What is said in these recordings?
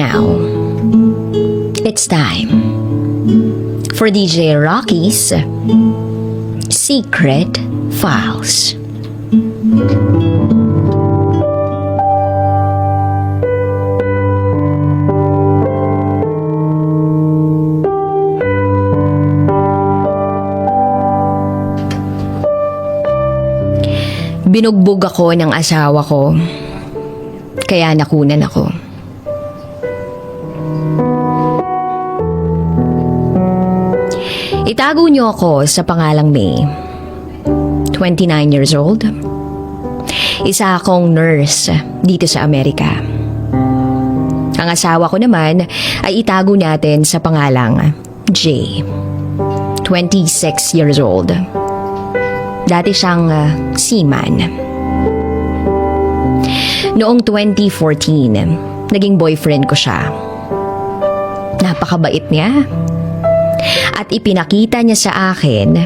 now, it's time for DJ Rocky's Secret Files. Binugbog ako ng asawa ko, kaya nakunan ako. Itago niyo ako sa pangalang May. 29 years old. Isa akong nurse dito sa Amerika. Ang asawa ko naman ay itago natin sa pangalang Jay. 26 years old. Dati siyang seaman. Noong 2014, naging boyfriend ko siya. Napakabait niya. At ipinakita niya sa akin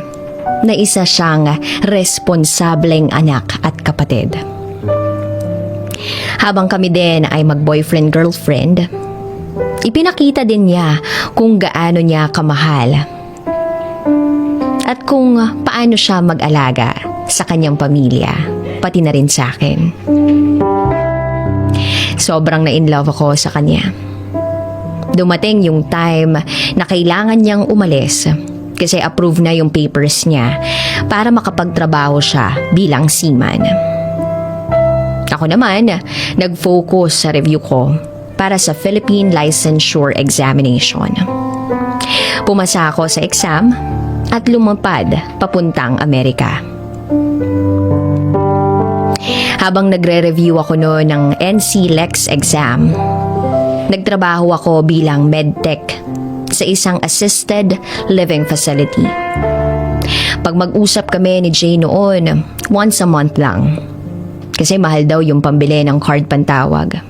na isa siyang responsableng anak at kapatid. Habang kami din ay mag-boyfriend-girlfriend, ipinakita din niya kung gaano niya kamahal at kung paano siya mag-alaga sa kanyang pamilya, pati na rin sa akin. Sobrang na-in-love ako sa kanya. Dumating yung time na kailangan niyang umalis kasi approve na yung papers niya para makapagtrabaho siya bilang seaman. Ako naman, nag-focus sa review ko para sa Philippine Licensure Examination. Pumasa ako sa exam at lumapad papuntang Amerika. Habang nagre-review ako noon ng NCLEX exam, nagtrabaho ako bilang medtech sa isang assisted living facility. Pag mag-usap kami ni Jay noon, once a month lang. Kasi mahal daw yung pambili ng card pantawag.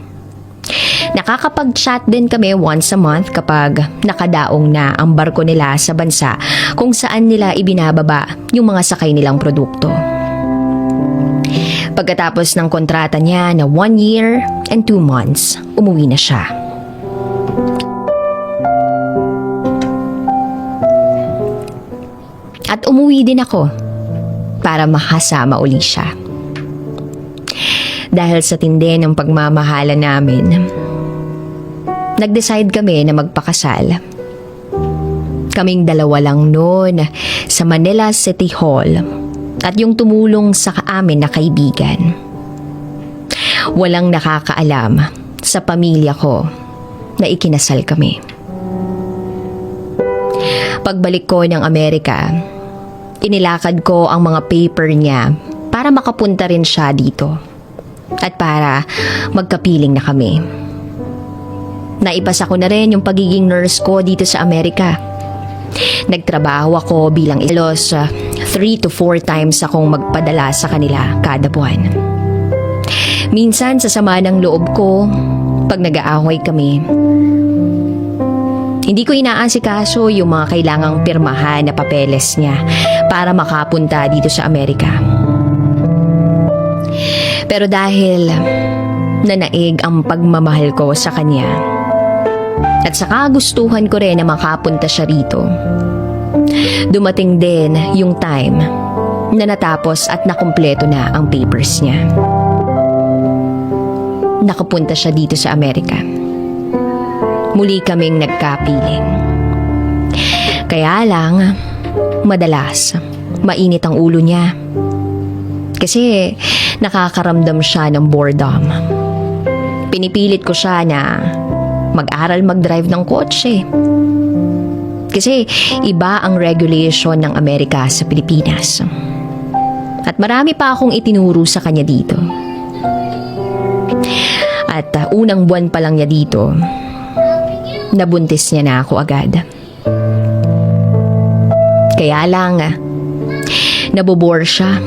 Nakakapag-chat din kami once a month kapag nakadaong na ang barko nila sa bansa kung saan nila ibinababa yung mga sakay nilang produkto. Pagkatapos ng kontrata niya na 1 year and 2 months, umuwi na siya. At umuwi din ako para makasama uli siya. Dahil sa tindi ng pagmamahala namin, nag-decide kami na magpakasal. Kaming dalawa lang noon sa Manila City Hall at yung tumulong sa amin na kaibigan. Walang nakakaalam sa pamilya ko na ikinasal kami. Pagbalik ko ng Amerika, inilakad ko ang mga paper niya para makapunta rin siya dito at para magkapiling na kami. Naipasa ko na rin yung pagiging nurse ko dito sa Amerika. Nagtrabaho ako bilang ilos 3 to 4 times akong magpadala sa kanila kada buwan. Minsan sa sama ng loob ko, pag nag-aaway kami, hindi ko inaasikaso yung mga kailangang pirmahan na papeles niya para makapunta dito sa Amerika. Pero dahil nanaig ang pagmamahal ko sa kanya at sa kagustuhan ko rin na makapunta siya rito, dumating din yung time na natapos at nakumpleto na ang papers niya. Nakapunta siya dito sa Amerika. Muli kaming nagkapiling. Kaya lang, madalas, mainit ang ulo niya. Kasi nakakaramdam siya ng boredom. Pinipilit ko siya na mag-aral mag-drive ng kotse. Kasi iba ang regulation ng Amerika sa Pilipinas. At marami pa akong itinuro sa kanya dito. At unang buwan pa lang niya dito, nabuntis niya na ako agad. Kaya lang, nabobore siya.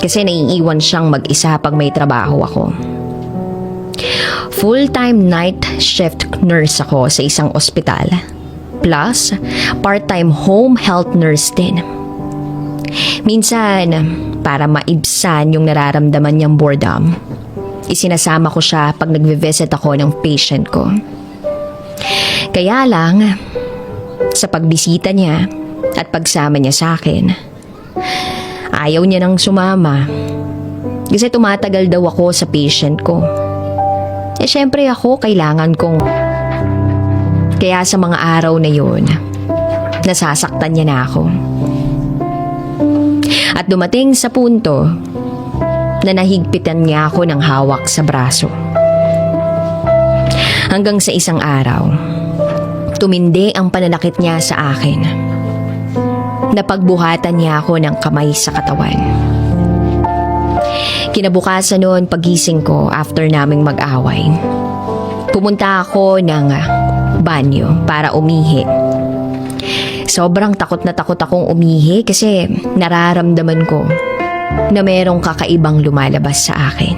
Kasi naiiwan siyang mag-isa pag may trabaho ako. Full-time night shift nurse ako sa isang ospital. Plus, part-time home health nurse din. Minsan, para maibsan yung nararamdaman niyang boredom, Isinasama ko siya pag nagve-visit ako ng patient ko. Kaya lang, sa pagbisita niya at pagsama niya sa akin, ayaw niya nang sumama. Kasi tumatagal daw ako sa patient ko. Syempre ako, kailangan kong... Kaya sa mga araw na yun, nasasaktan niya na ako. At dumating sa punto na nahigpitan niya ako ng hawak sa braso. Hanggang sa isang araw, tumindi ang pananakit niya sa akin. Napagbuhatan niya ako ng kamay sa katawan. Kinabukasan noon pagising ko after naming mag-away, pumunta ako ng banyo para umihi. Sobrang takot na takot akong umihi kasi nararamdaman ko na merong kakaibang lumalabas sa akin.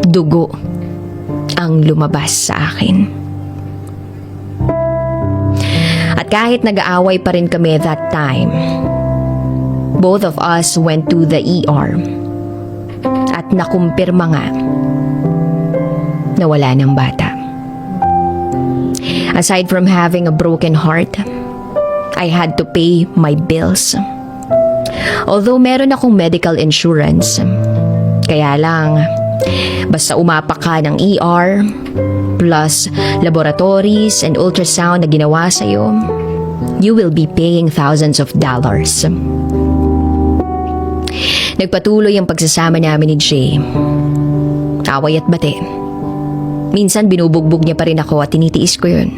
Dugo ang lumabas sa akin. At kahit nag-aaway pa rin kami that time, both of us went to the ER at nakumpirma nga na wala ng bata. Aside from having a broken heart, I had to pay my bills. Although meron akong medical insurance, kaya lang, basta umapak ka ng ER, plus laboratories and ultrasound na ginawa sa'yo, you will be paying thousands of dollars. Nagpatuloy ang pagsasama namin ni Jay. Away at bate. Minsan binubugbog niya pa rin ako at tinitiis ko yun.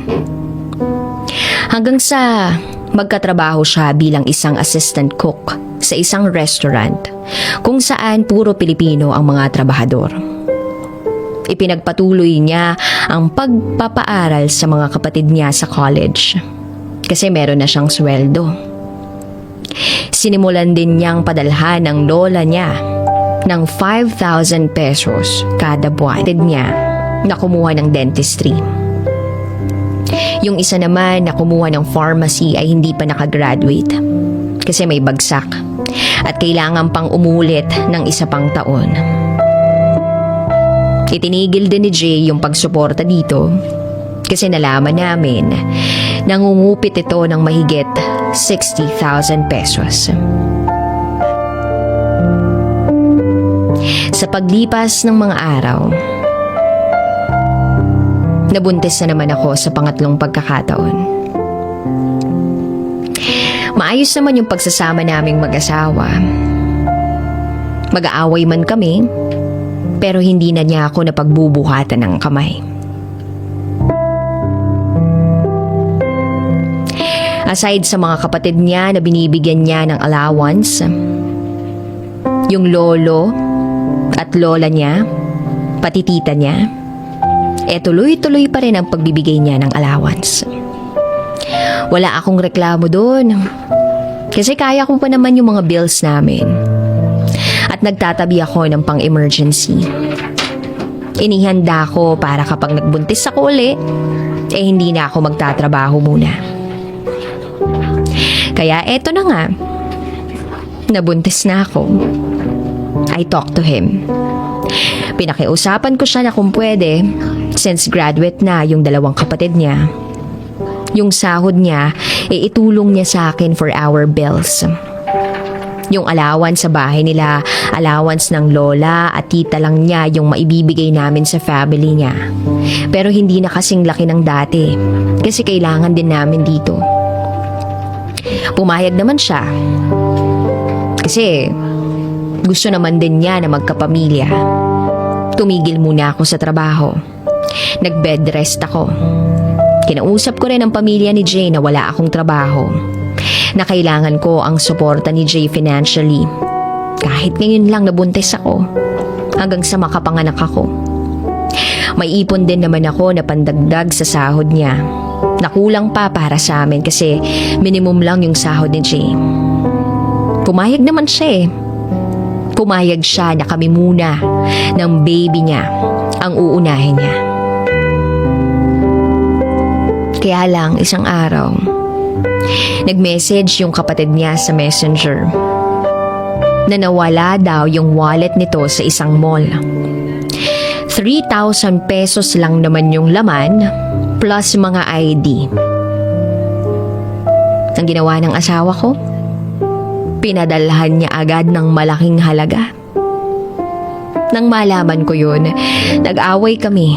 Hanggang sa magkatrabaho siya bilang isang assistant cook sa isang restaurant kung saan puro Pilipino ang mga trabahador. Ipinagpatuloy niya ang pagpapaaral sa mga kapatid niya sa college kasi meron na siyang sweldo. Sinimulan din niyang padalhan ng lola niya ng 5,000 pesos kada buwan. Kapatid niya na kumuha ng dentistry. Yung isa naman na kumuha ng pharmacy ay hindi pa nakagraduate kasi may bagsak at kailangan pang umulit ng isa pang taon. Itinigil din ni Jay yung pagsuporta dito kasi nalaman namin nangungupit ito ng mahigit 60,000 pesos. Sa paglipas ng mga araw, nabuntis na naman ako sa pangatlong pagkakataon. Maayos naman yung pagsasama naming mag-asawa. Mag-aaway man kami, pero hindi na niya ako napagbubuhatan ng kamay. Aside sa mga kapatid niya na binibigyan niya ng allowance, yung lolo at lola niya, pati tita niya, tuloy-tuloy pa rin ang pagbibigay niya ng allowance. Wala akong reklamo doon kasi kaya ko pa naman yung mga bills namin at nagtatabi ako ng pang-emergency. Inihanda ko para kapag nagbuntis ako uli, hindi na ako magtatrabaho muna. Kaya eto na nga, nabuntis na ako. I talked to him. Pinakiusapan ko siya na kung pwede, since graduate na yung dalawang kapatid niya, yung sahod niya, itulong niya sa akin for our bills. Yung allowance sa bahay nila, allowance ng lola at tita lang niya yung maibibigay namin sa family niya. Pero hindi na kasing laki ng dati, kasi kailangan din namin dito. Pumayag naman siya. Kasi gusto naman din niya na magkapamilya. Tumigil muna ako sa trabaho. Nag-bed rest ako. Kinausap ko rin ang pamilya ni Jay na wala akong trabaho, na kailangan ko ang suporta ni Jay financially. Kahit ngayon lang nabuntis ako, hanggang sa makapanganak ako. May ipon din naman ako na pandagdag sa sahod niya. Nakulang pa para sa amin kasi minimum lang yung sahod ni Jay. Pumayag naman siya eh. Pumayag siya na kami muna ng baby niya ang uunahin niya. Kaya lang isang araw, nag-message yung kapatid niya sa messenger na nawala daw yung wallet nito sa isang mall. 3,000 pesos lang naman yung laman plus mga ID. Ang ginawa ng asawa ko, pinadalhan niya agad ng malaking halaga. Nang malaman ko yun, nag-away kami.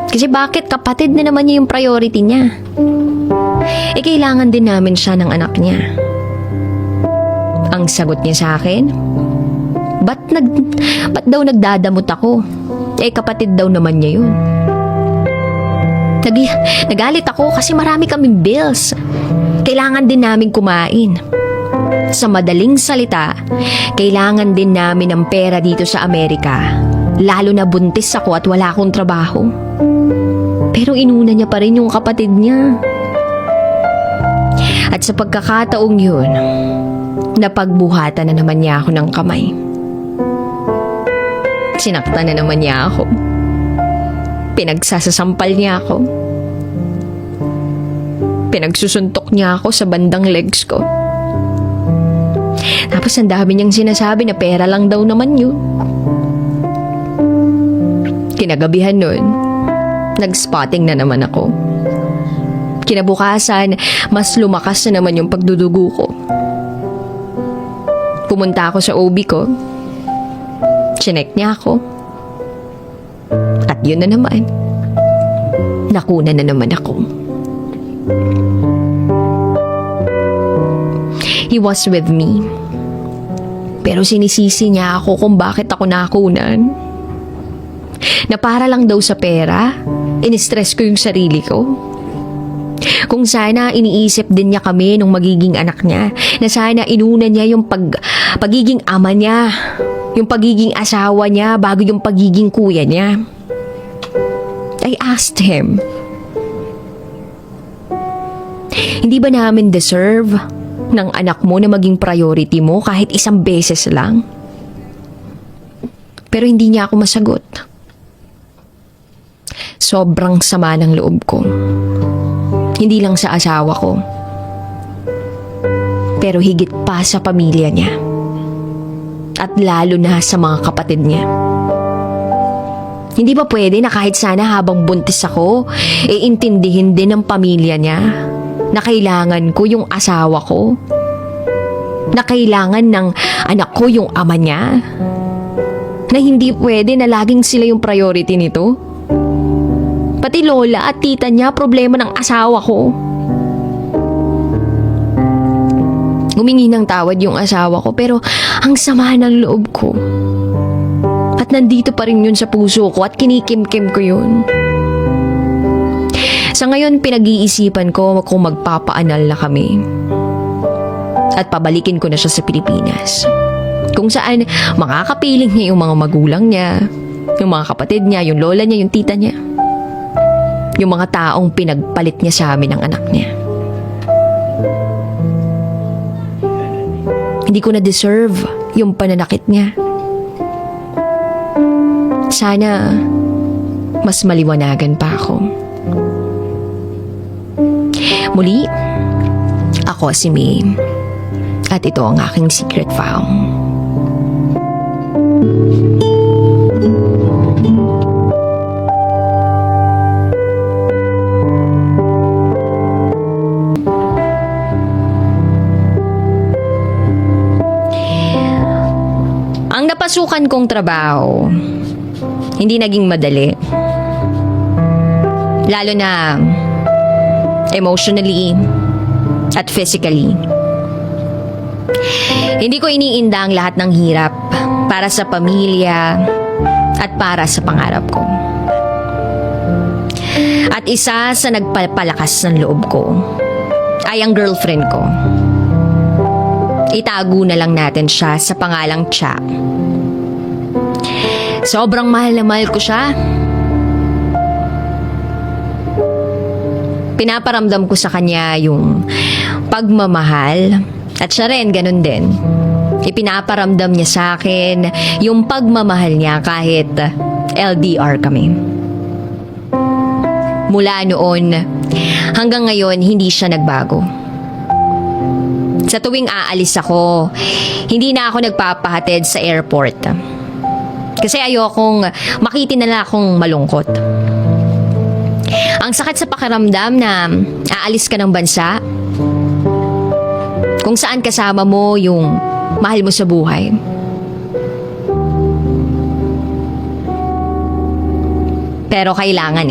Kasi bakit kapatid na naman niya yung priority niya? Kailangan din namin siya ng anak niya. Ang sagot niya sa akin, ba't daw nagdadamot ako? Kapatid daw naman niya yun. Nagalit ako kasi marami kaming bills. Kailangan din namin kumain. Sa madaling salita, kailangan din namin ng pera dito sa Amerika. Lalo na buntis ako at wala akong trabaho. Pero inuna niya pa rin yung kapatid niya. At sa pagkakataong yun, napagbuhatan na naman niya ako ng kamay. Sinaktan na naman niya ako. Pinagsasasampal niya ako. Pinagsusuntok niya ako sa bandang legs ko. Tapos ang dami niyang sinasabi na pera lang daw naman yun. Kinagabihan nun, nag-spotting na naman ako. Kinabukasan, mas lumakas na naman yung pagdudugo ko. Pumunta ako sa OB ko. Chinek niya ako. At yun na naman. Nakuna na naman ako. He was with me. Pero sinisisi niya ako kung bakit ako nakunan. Na para lang daw sa pera, in-stress ko yung sarili ko. Kung sana iniisip din niya kami nung magiging anak niya, na sana inuna niya yung pagiging ama niya, yung pagiging asawa niya bago yung pagiging kuya niya. I asked him, hindi ba namin deserve ng anak mo na maging priority mo kahit isang beses lang? Pero hindi niya ako masagot. Sobrang sama ng loob ko. Hindi lang sa asawa ko, pero higit pa sa pamilya niya. At lalo na sa mga kapatid niya. Hindi ba pwede na kahit sana habang buntis ako, intindihin din ng pamilya niya na kailangan ko yung asawa ko? Na kailangan ng anak ko yung ama niya? Na hindi pwede na laging sila yung priority nito? Pati lola at tita niya problema ng asawa ko. Humingi ng tawad yung asawa ko pero ang sama ng loob ko. At nandito pa rin yun sa puso ko at kinikimkim ko yun. Sa ngayon pinag-iisipan ko kung magpapaanal na kami. At pabalikin ko na siya sa Pilipinas. Kung saan makakapiling niya yung mga magulang niya, yung mga kapatid niya, yung lola niya, yung tita niya. Yung mga taong pinagpalit niya sa amin ng anak niya. Hindi ko na-deserve yung pananakit niya. Sana mas maliwanagan pa ako. Muli, ako si May. At ito ang aking secret file. Ang napasukan kong trabaho, hindi naging madali. Lalo na emotionally at physically. Hindi ko iniinda ang lahat ng hirap para sa pamilya at para sa pangarap ko. At isa sa nagpapalakas ng loob ko ay ang girlfriend ko. Itago na lang natin siya sa pangalang Cha. Sobrang mahal na mahal ko siya. Pinaparamdam ko sa kanya yung pagmamahal at siya rin ganun din. Ipinaparamdam niya sa akin yung pagmamahal niya kahit LDR kami. Mula noon hanggang ngayon hindi siya nagbago. Sa tuwing aalis ako, hindi na ako nagpapahatid sa airport. Kasi ayokong makita nila akong malungkot. Ang sakit sa pakiramdam na aalis ka ng bansa kung saan kasama mo yung mahal mo sa buhay. Pero kailangan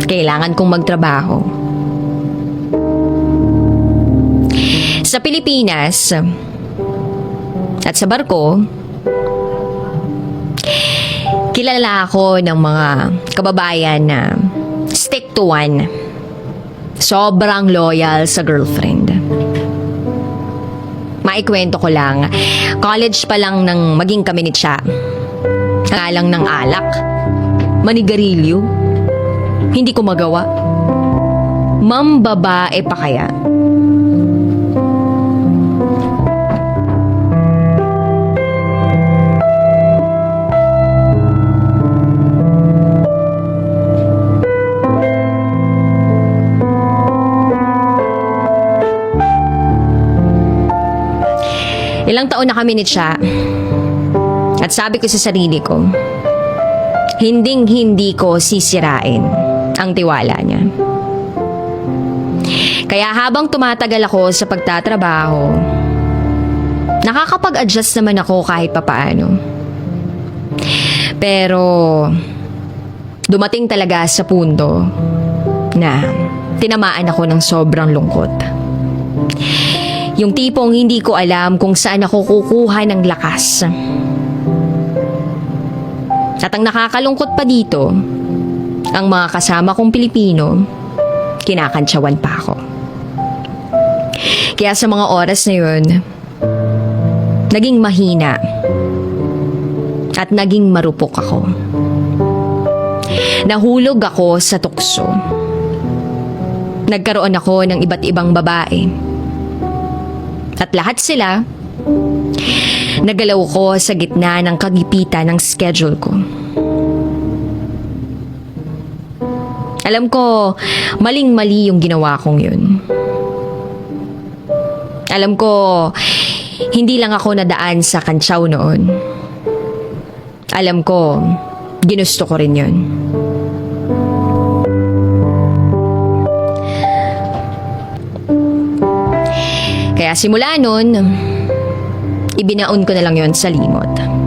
Kailangan kong magtrabaho. Sa Pilipinas at sa barko, kilala ako ng mga kababayan na stick to one. Sobrang loyal sa girlfriend. Maikwento ko lang, college pa lang nang maging kami ni Cha. Ngalang ng alak, manigarilyo, hindi ko magawa. Mambabae pa kaya? Ilang taon na kami ni Cha. At sabi ko sa sarili ko, hindi ko sisirain ang tiwala niya. Kaya habang tumatagal ako sa pagtatrabaho, nakakapag-adjust naman ako kahit papaano. Pero dumating talaga sa punto na tinamaan ako ng sobrang lungkot. Yung tipong hindi ko alam kung saan ako kukuha ng lakas. At ang nakakalungkot pa dito, ang mga kasama kong Pilipino, kinakantsawan pa ako. Kaya sa mga oras na yun, naging mahina at naging marupok ako. Nahulog ako sa tukso. Nagkaroon ako ng iba't ibang babae. At lahat sila, nagalaw ko sa gitna ng kagipitan ng schedule ko. Alam ko, maling-mali yung ginawa kong yun. Alam ko, hindi lang ako nadaan sa kantsaw noon. Alam ko, ginusto ko rin yun. Kaya simula nun, ibinaon ko na lang yon sa limot.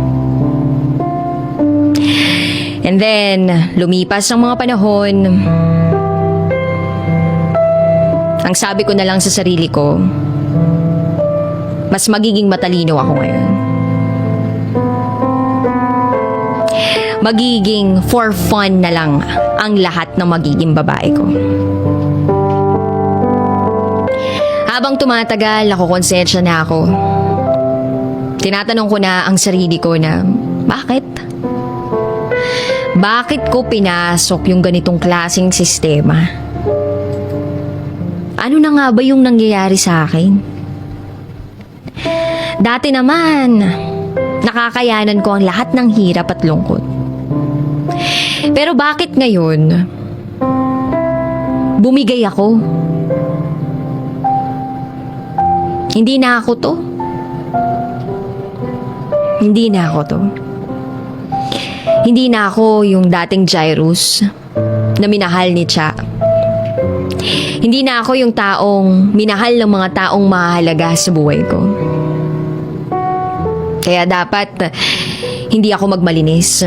And then, lumipas ang mga panahon. Ang sabi ko na lang sa sarili ko, mas magiging matalino ako ngayon. Magiging for fun na lang ang lahat ng magiging babae ko. Habang tumatagal, nakukonsensya na ako. Tinatanong ko na ang sarili ko na, bakit? Bakit ko pinasok yung ganitong klaseng sistema? Ano na nga ba yung nangyayari sa akin? Dati naman, nakakayanan ko ang lahat ng hirap at lungkot. Pero bakit ngayon, bumigay ako? Hindi na ako to. Hindi na ako to. Hindi na ako yung dating Jairus na minahal ni Cha. Hindi na ako yung taong minahal ng mga taong mahalaga sa buhay ko. Kaya dapat hindi ako magmalinis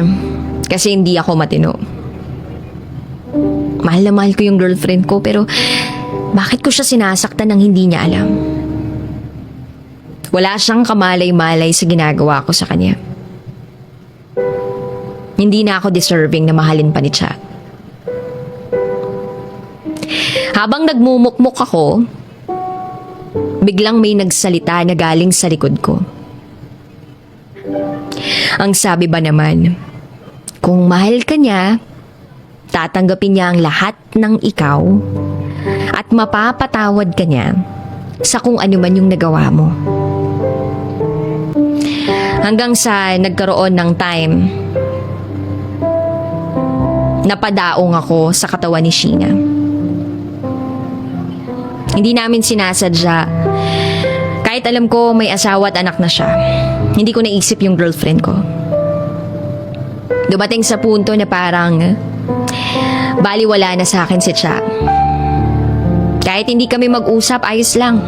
kasi hindi ako matino. Mahal na mahal ko yung girlfriend ko pero bakit ko siya sinasaktan ng hindi niya alam? Wala siyang kamalay-malay sa ginagawa ko sa kanya. Hindi na ako deserving na mahalin pa ni Cha. Habang nagmumukmuk ako, biglang may nagsalita na galing sa likod ko. Ang sabi ba naman, kung mahal ka niya, tatanggapin niya ang lahat ng ikaw at mapapatawad ka niya sa kung ano man yung nagawa mo. Hanggang sa nagkaroon ng time, napadaong ako sa katawan ni Sheena. Hindi namin sinasadya. Kahit alam ko may asawa at anak na siya, hindi ko naisip yung girlfriend ko. Dumating sa punto na parang baliwala na sa akin si Cha. Kahit hindi kami mag-usap, ayos lang.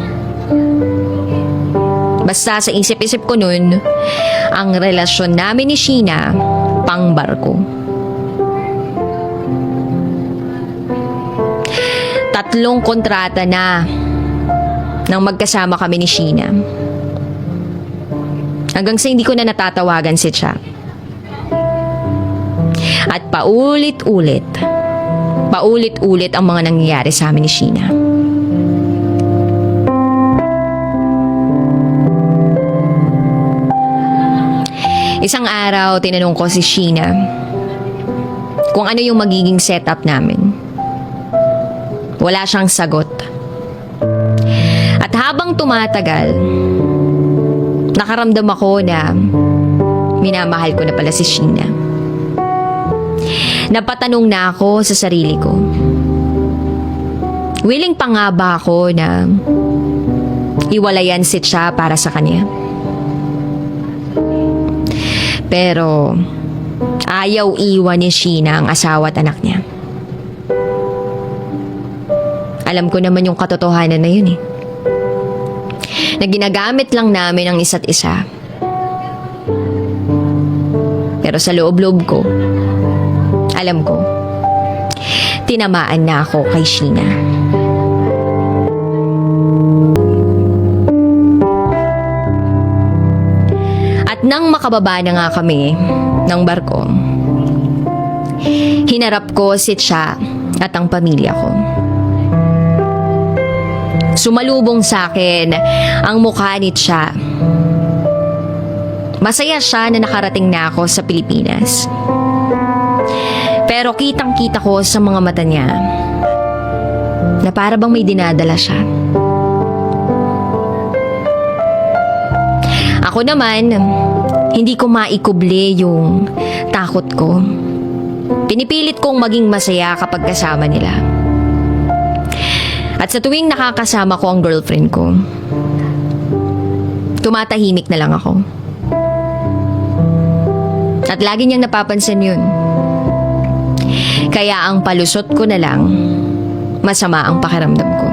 Basta sa isip-isip ko nun, ang relasyon namin ni Sheena, pangbarko. 3 kontrata na nang magkasama kami ni Sheena. Hanggang sa hindi ko na natatawagan si Cha. At paulit-ulit ang mga nangyayari sa amin ni Sheena. Isang araw, tinanong ko si Sheena kung ano yung magiging setup namin. Wala siyang sagot. At habang tumatagal, nakaramdam ako na minamahal ko na pala si Sheena. Napatanong na ako sa sarili ko. Willing pa nga ba ako na iwalayan si Cha para sa kanya? Pero ayaw iwan ni Sheena ang asawa at anak niya. Alam ko naman yung katotohanan na yun na ginagamit lang namin ang isa't isa. Pero sa loob-loob ko, alam ko, tinamaan na ako kay Sheena. At nang makababa na nga kami ng barko, hinarap ko si Cha at ang pamilya ko. Sumalubong sa akin ang mukha ni Cha. Masaya siya na nakarating na ako sa Pilipinas. Pero kitang-kita ko sa mga mata niya na para bang may dinadala siya. Ako naman, hindi ko maikuble yung takot ko. Pinipilit kong maging masaya kapag kasama nila. At sa tuwing nakakasama ko ang girlfriend ko, tumatahimik na lang ako. At lagi niyang napapansin yun. Kaya ang palusot ko na lang, masama ang pakiramdam ko.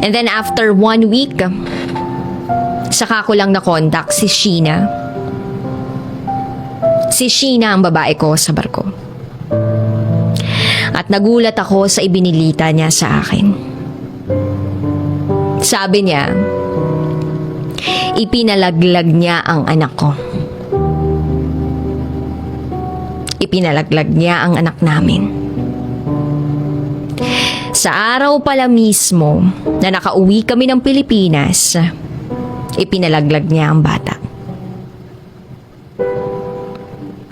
And then after 1 week, saka ko lang na-contact si Sheena. Si Sheena ang babae ko sa barko. At nagulat ako sa ibinilita niya sa akin. Sabi niya, ipinalaglag niya ang anak ko. Ipinalaglag niya ang anak namin. Sa araw pala mismo na nakauwi kami ng Pilipinas, ipinalaglag niya ang bata.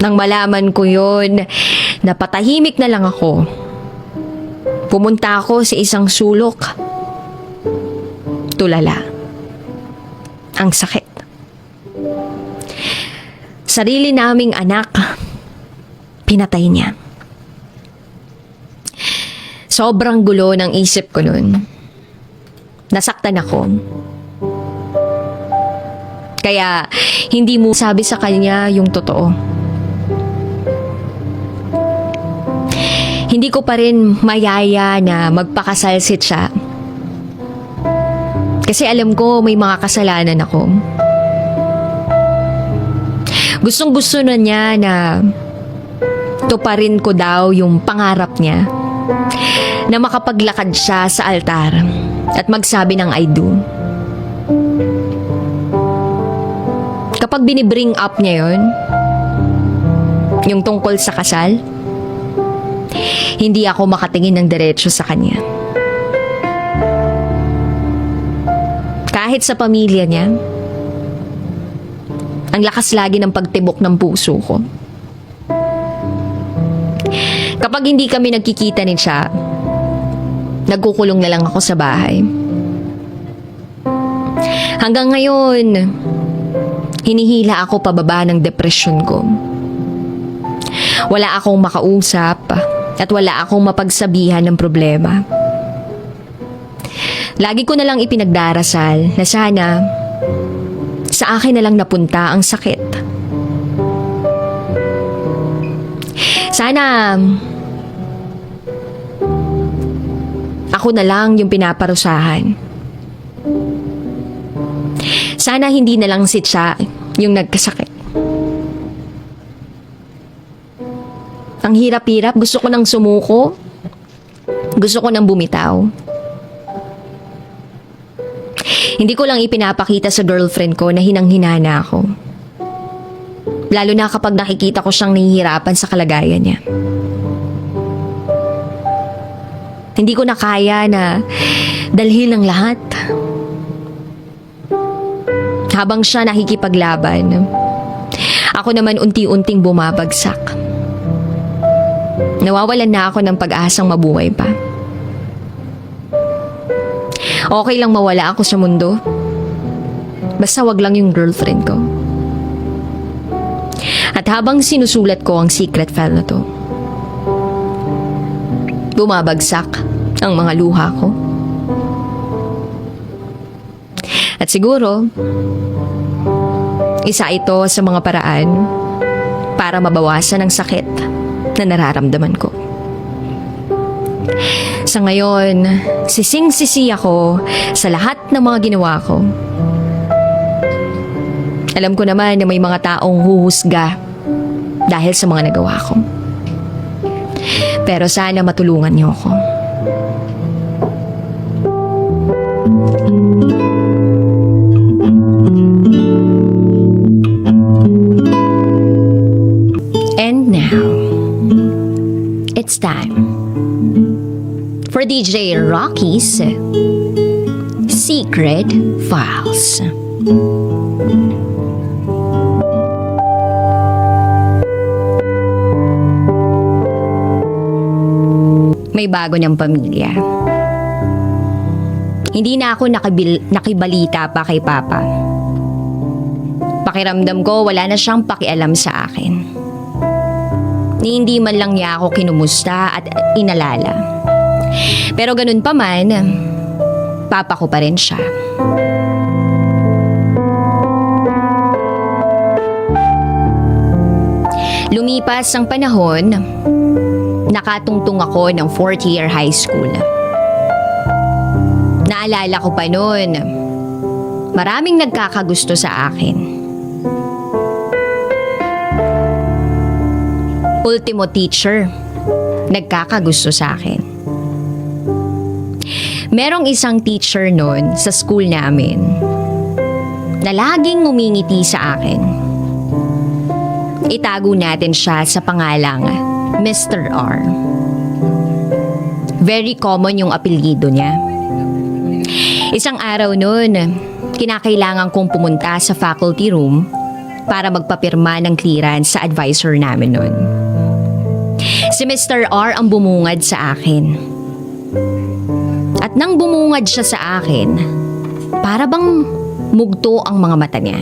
Nang malaman ko yun, napatahimik na lang ako. Pumunta ako sa isang sulok. Tulala. Ang sakit. Sarili naming anak, pinatay niya. Sobrang gulo ng isip ko nun. Nasaktan ako. Kaya hindi mo sabi sa kanya yung totoo. Hindi ko pa rin mayaya na magpakasal si Cha. Kasi alam ko may mga kasalanan ako. Gustong-gusto na niya na tuparin ko daw yung pangarap niya na makapaglakad siya sa altar at magsabi ng I do. Kapag binibring up niya yun, yung tungkol sa kasal, hindi ako makatingin ng diretso sa kanya. Kahit sa pamilya niya, ang lakas lagi ng pagtibok ng puso ko. Kapag hindi kami nagkikita ni Cha, nagkukulong na lang ako sa bahay. Hanggang ngayon, hinihila ako pababa ng depresyon ko. Wala akong makausap at wala akong mapagsabihan ng problema. Lagi ko na lang ipinagdarasal na sana Sa akin na lang napunta ang sakit. Sana ako na lang yung pinaparusahan. Sana hindi na lang si Cha yung nagkasakit. Ang hirap-hirap, gusto ko nang sumuko. Gusto ko nang bumitaw. Hindi ko lang ipinapakita sa girlfriend ko na hinang-hina ako. Lalo na kapag nakikita ko siyang nahihirapan sa kalagayan niya. Hindi ko na kaya na dalhin ang lahat. Habang siya nakikipaglaban, ako naman unti-unting bumabagsak. Nawawalan na ako ng pag-asang mabuhay pa. Okay lang mawala ako sa mundo. Basta wag lang yung girlfriend ko. At habang sinusulat ko ang secret file na to, bumabagsak ang mga luha ko. At siguro, isa ito sa mga paraan para mabawasan ang sakit na nararamdaman ko. Sa ngayon, sising-sisi ako sa lahat ng mga ginawa ko. Alam ko naman na may mga taong huhusga dahil sa mga nagawa ko. Pero sana matulungan niyo ako. And now, it's time for DJ Rocky's Secret Files. May bago niyang pamilya. Hindi na ako nakibalita pa kay Papa. Pakiramdam ko wala na siyang pakialam sa akin. Ni hindi man lang niya ako kinumusta at inalala. Pero ganun pa man, Papa ko pa rin siya. Lumipas ang panahon, nakatungtong ako ng 4th year high school. Naalala ko pa noon, maraming nagkakagusto sa akin. Ultimo teacher, nagkakagusto sa akin. Merong isang teacher noon sa school namin na laging ngumingiti sa akin. Itago natin siya sa pangalang Mr. R. Very common yung apelyido niya. Isang araw noon, kinakailangan kong pumunta sa faculty room para magpapirma ng clearance sa advisor namin noon. Si Mr. R ang bumungad sa akin. At nang bumungad siya sa akin, para bang mugto ang mga mata niya.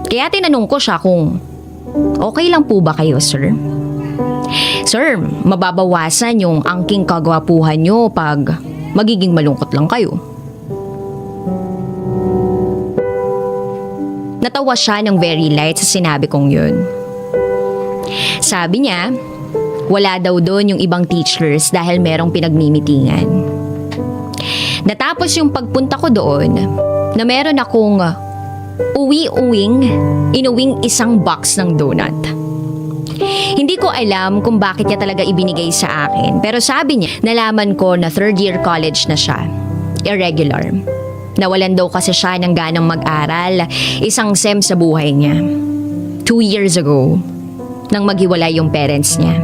Kaya tinanong ko siya kung okay lang po ba kayo, sir? Sir, mababawasan yung angking kagwapuhan nyo pag magiging malungkot lang kayo. Natawa siya ng very light sa sinabi kong yun. Sabi niya, wala daw doon yung ibang teachers dahil merong pinagmimitingan. Natapos yung pagpunta ko doon na meron akong inuwing isang box ng donut. Hindi ko alam kung bakit niya talaga ibinigay sa akin, pero sabi niya, nalaman ko na 3rd year college na siya. Irregular. Nawalan daw kasi siya ng ganang mag-aral, isang sem sa buhay niya. 2 years ago, nang maghiwalay yung parents niya.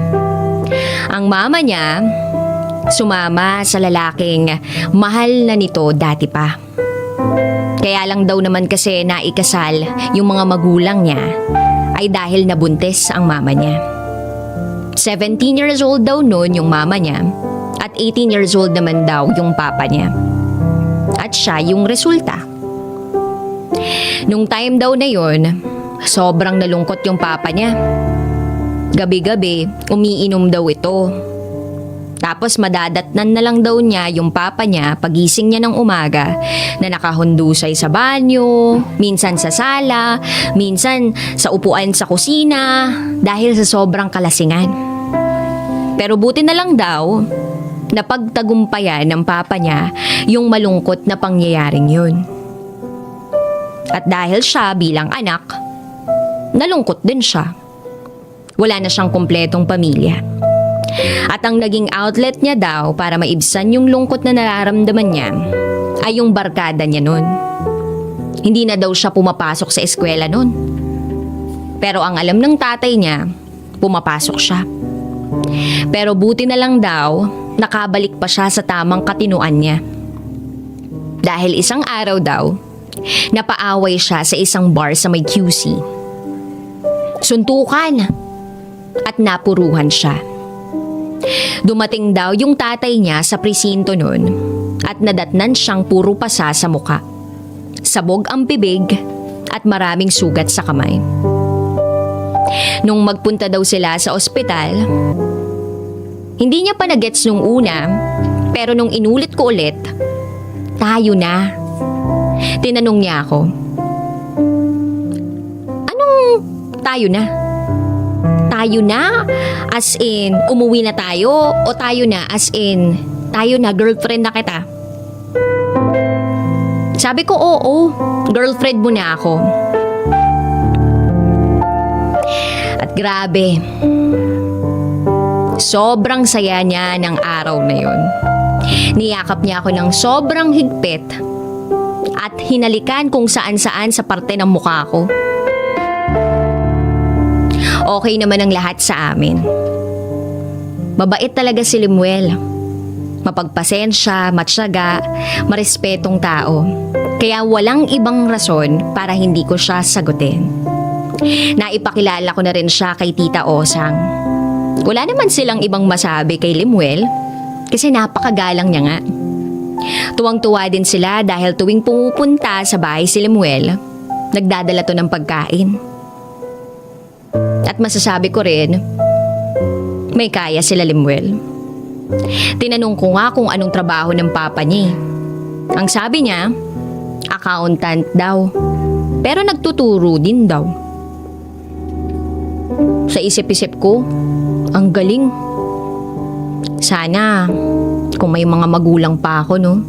Ang mama niya, sumama sa lalaking mahal na nito dati pa. Kaya lang daw naman kasi naikasal yung mga magulang niya ay dahil nabuntis ang mama niya. 17 years old daw noon yung mama niya at 18 years old naman daw yung papa niya. At siya yung resulta. Nung time daw na yun, sobrang nalungkot yung papa niya. Gabi-gabi, umiinom daw ito. Tapos madadatnan na lang daw niya yung papa niya pagising niya ng umaga na nakahundusay sa banyo, minsan sa sala, minsan sa upuan sa kusina dahil sa sobrang kalasingan. Pero buti na lang daw na pagtagumpayan ng papa niya yung malungkot na pangyayaring yun. At dahil siya bilang anak, nalungkot din siya. Wala na siyang kumpletong pamilya. At ang naging outlet niya daw para maibsan yung lungkot na nararamdaman niya ay yung barkada niya nun. Hindi na daw siya pumapasok sa eskwela nun. Pero ang alam ng tatay niya, pumapasok siya. Pero buti na lang daw, nakabalik pa siya sa tamang katinuan niya. Dahil isang araw daw, napaaway siya sa isang bar sa may QC. Suntukan at napuruhan siya. Dumating daw yung tatay niya sa presinto nun at nadatnan siyang puro pasa sa muka. Sabog ang bibig at maraming sugat sa kamay. Nung magpunta daw sila sa ospital, hindi niya pa nagets nung una, pero nung inulit ko ulit, tayo na. Tinanong niya ako, anong tayo na? Tayo na as in umuwi na tayo o tayo na as in tayo na girlfriend na kita? Sabi ko oo, girlfriend mo na ako. At grabe, sobrang saya niya ng araw na yun. Niyakap niya ako ng sobrang higpit at hinalikan kung saan-saan sa parte ng mukha ko. Okay naman ang lahat sa amin. Mabait talaga si Limuel. Mapagpasensya, matyaga, marespetong tao. Kaya walang ibang rason para hindi ko siya sagutin. Naipakilala ko na rin siya kay Tita Osang. Wala naman silang ibang masabi kay Limuel kasi napakagalang niya nga. Tuwang-tuwa din sila dahil tuwing pumupunta sa bahay si Limuel, nagdadala to ng pagkain. At masasabi ko rin, may kaya sila Limuel. Tinanong ko nga kung anong trabaho ng papa niya. Ang sabi niya, accountant daw. Pero nagtuturo din daw. Sa isip-isip ko, ang galing. Sana, kung may mga magulang pa ako, no?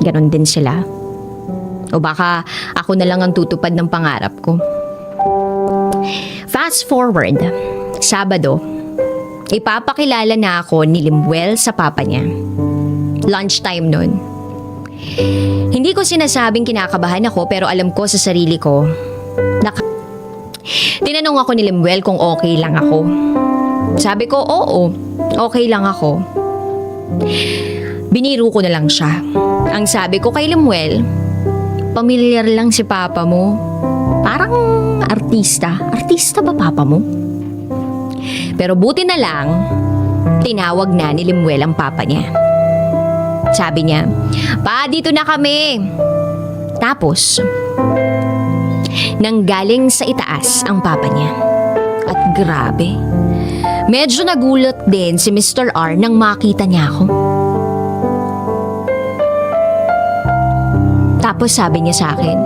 Ganon din sila. O baka ako na lang ang tutupad ng pangarap ko. Fast forward, Sabado, ipapakilala na ako ni Limuel sa papa niya. Lunchtime nun. Hindi ko sinasabing kinakabahan ako pero alam ko sa sarili ko. Tinanong ako ni Limuel kung okay lang ako. Sabi ko, oo, okay lang ako. Biniro ko na lang siya. Ang sabi ko kay Limuel, pamilyar lang si papa mo. Parang artista. Artista ba papa mo? Pero buti na lang, tinawag na ni Limuel ang papa niya. Sabi niya, pa, dito na kami. Tapos, nanggaling sa itaas ang papa niya. At grabe, medyo nagulat din si Mr. R nang makita niya ako. Tapos sabi niya sa akin,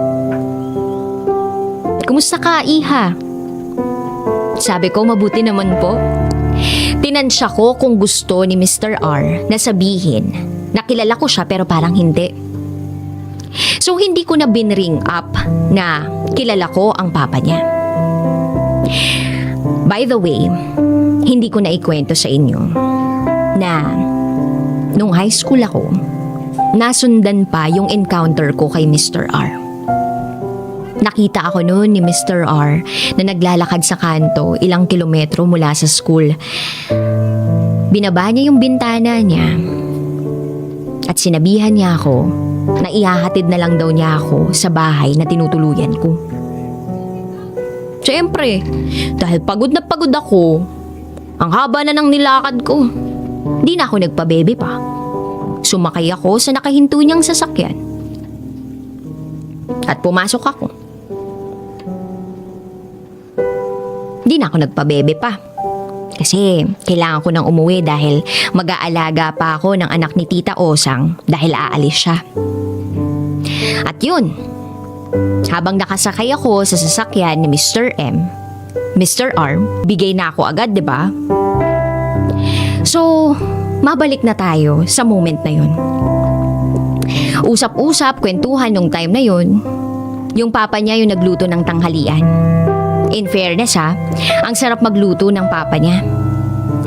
kumusta ka, iha? Sabi ko, mabuti naman po. Tinansya ko kung gusto ni Mr. R na sabihin na kilala ko siya pero parang hindi. So hindi ko na binring up na kilala ko ang papa niya. By the way, hindi ko na ikwento sa inyo na nung high school ako, nasundan pa yung encounter ko kay Mr. R. Nakita ako noon ni Mr. R na naglalakad sa kanto ilang kilometro mula sa school. Binaba niya yung bintana niya at sinabihan niya ako na ihahatid na lang daw niya ako sa bahay na tinutuluyan ko. Siyempre, dahil pagod na pagod ako, ang haba na ng nilakad ko, di na ako nagpabebe pa. Sumakay ako sa nakahinto niyang sasakyan. At pumasok ako. Di na ako nagpabebe pa. Kasi kailangan ko nang umuwi dahil mag-aalaga pa ako ng anak ni Tita Osang dahil aalis siya. At yun, habang nakasakay ako sa sasakyan ni Mr. R, bigay na ako agad, 'di ba? So, mabalik na tayo sa moment na yun. Usap-usap, kwentuhan nung time na yun. Yung papa niya yung nagluto ng tanghalian. In fairness ang sarap magluto ng papa niya.